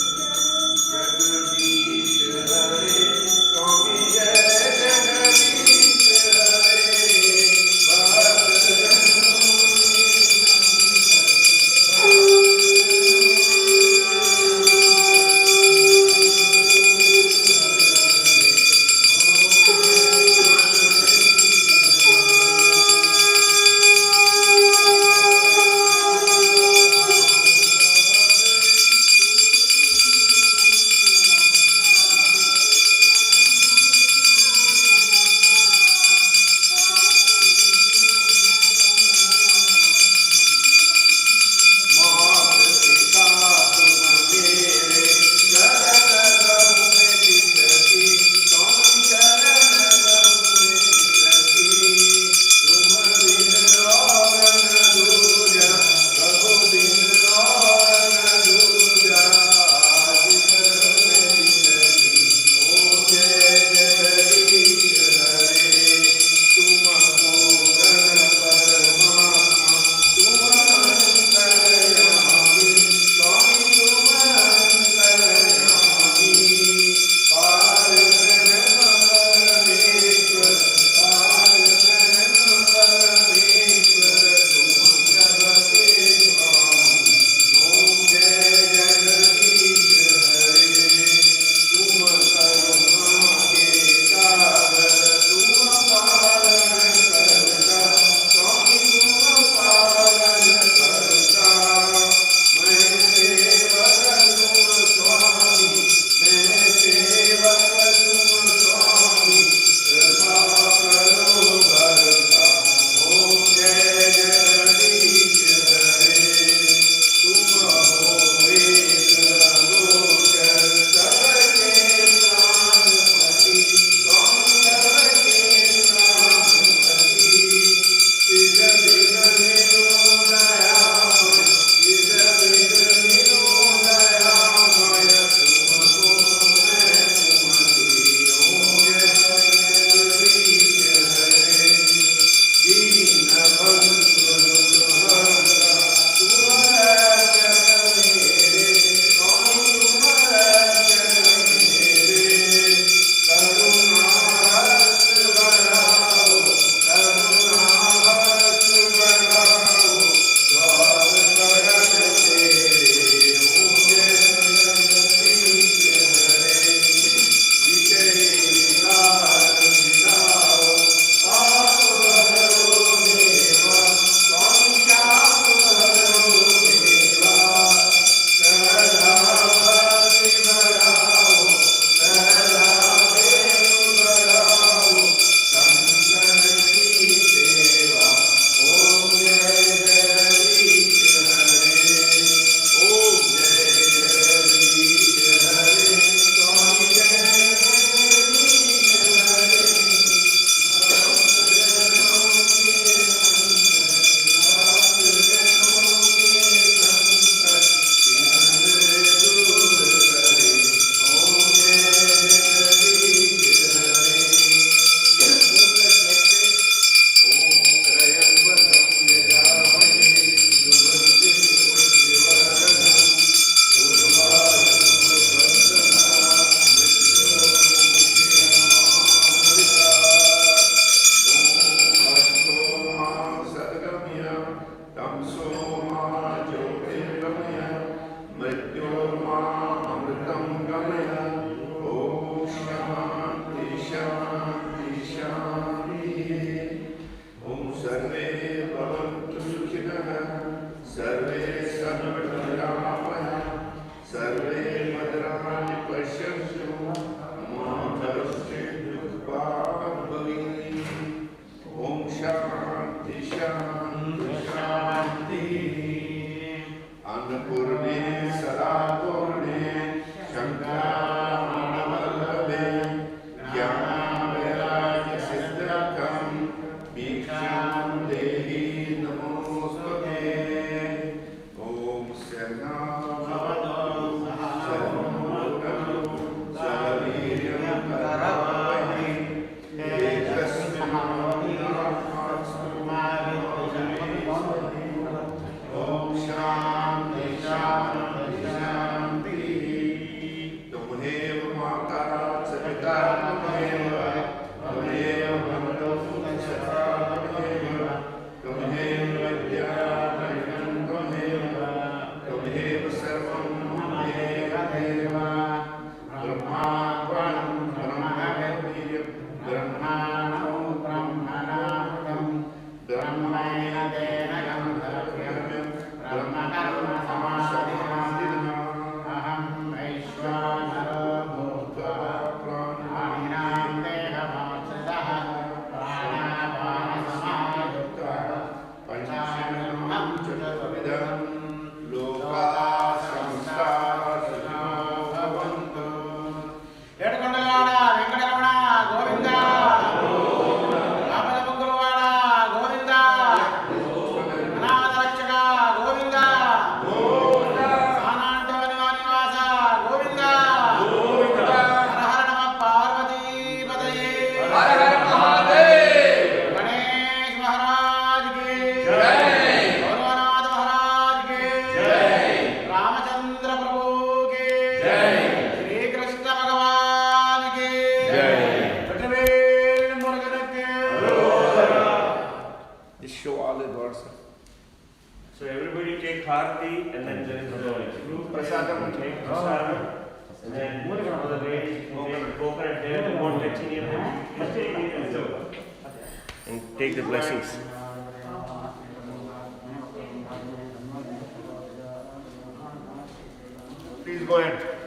मृत्योर्मा अमृतं गमय ॐ शान्ति शान्ति शान्तिः ॐ सर्वे भवन्तु सुखिनः सर्वे सन्तु निरामयाः सर्वे भद्राणि पश्यन्तु मा कश्चित् दुःखभाग् भवेत् ॐ शान्ति शान्ति शान्तिः अन्नपूर्णे सदा पूर्णे शङ्करानवल्लभे ज्ञानवैराग्यसिद्ध्यर्थं भिक्षां देहि नमोऽस्तुते ॐ शरणं भवतु शरणं सवीर्यं करवावहै ॐ शान्ति शान्ति शान्तिः त्वमेव माता च पिता त्वमेव बन्धुः च त्वमेव विद्यालयं त्वमेव सर्वं ममेव देव ब्रह्माण्डं ब्रह्मवीर्यं ब्रह्माणो ब्रह्मणाहुतं ब्रह्मेण तेन गन्धर्व्यं ब्रह्मकर्म समाधिनां अहं वैश्वानरो भूत्वा प्राणिनां देहमाश्रितः प्राणापानसमायुक्तः पञ्चशतं चतुर्विधं लोकाः समस्ताः सुखिनो भवन्तु ఏడుకొండలవాడ వెంకటరమణ గోవింద రామలముగ్గులవాడ గోవింద అనాథ రక్షక గోవింద సానాంటోని వానివాస గోవింద హర హర నమ పార్వతీపతయే గణేష్ మహారాజ్ కి గౌరవనాథ మహారాజ్ కి రామచంద్ర ప్రభు కి శ్రీకృష్ణ భగవాన్ కి Vetrivel మురుగనుకు Just show all the gods. So everybody take Harti and then there is Prasadam. take Prasadam and then on the way coconut there, they won't touch any of them. Just take it and take the blessings. Please go ahead.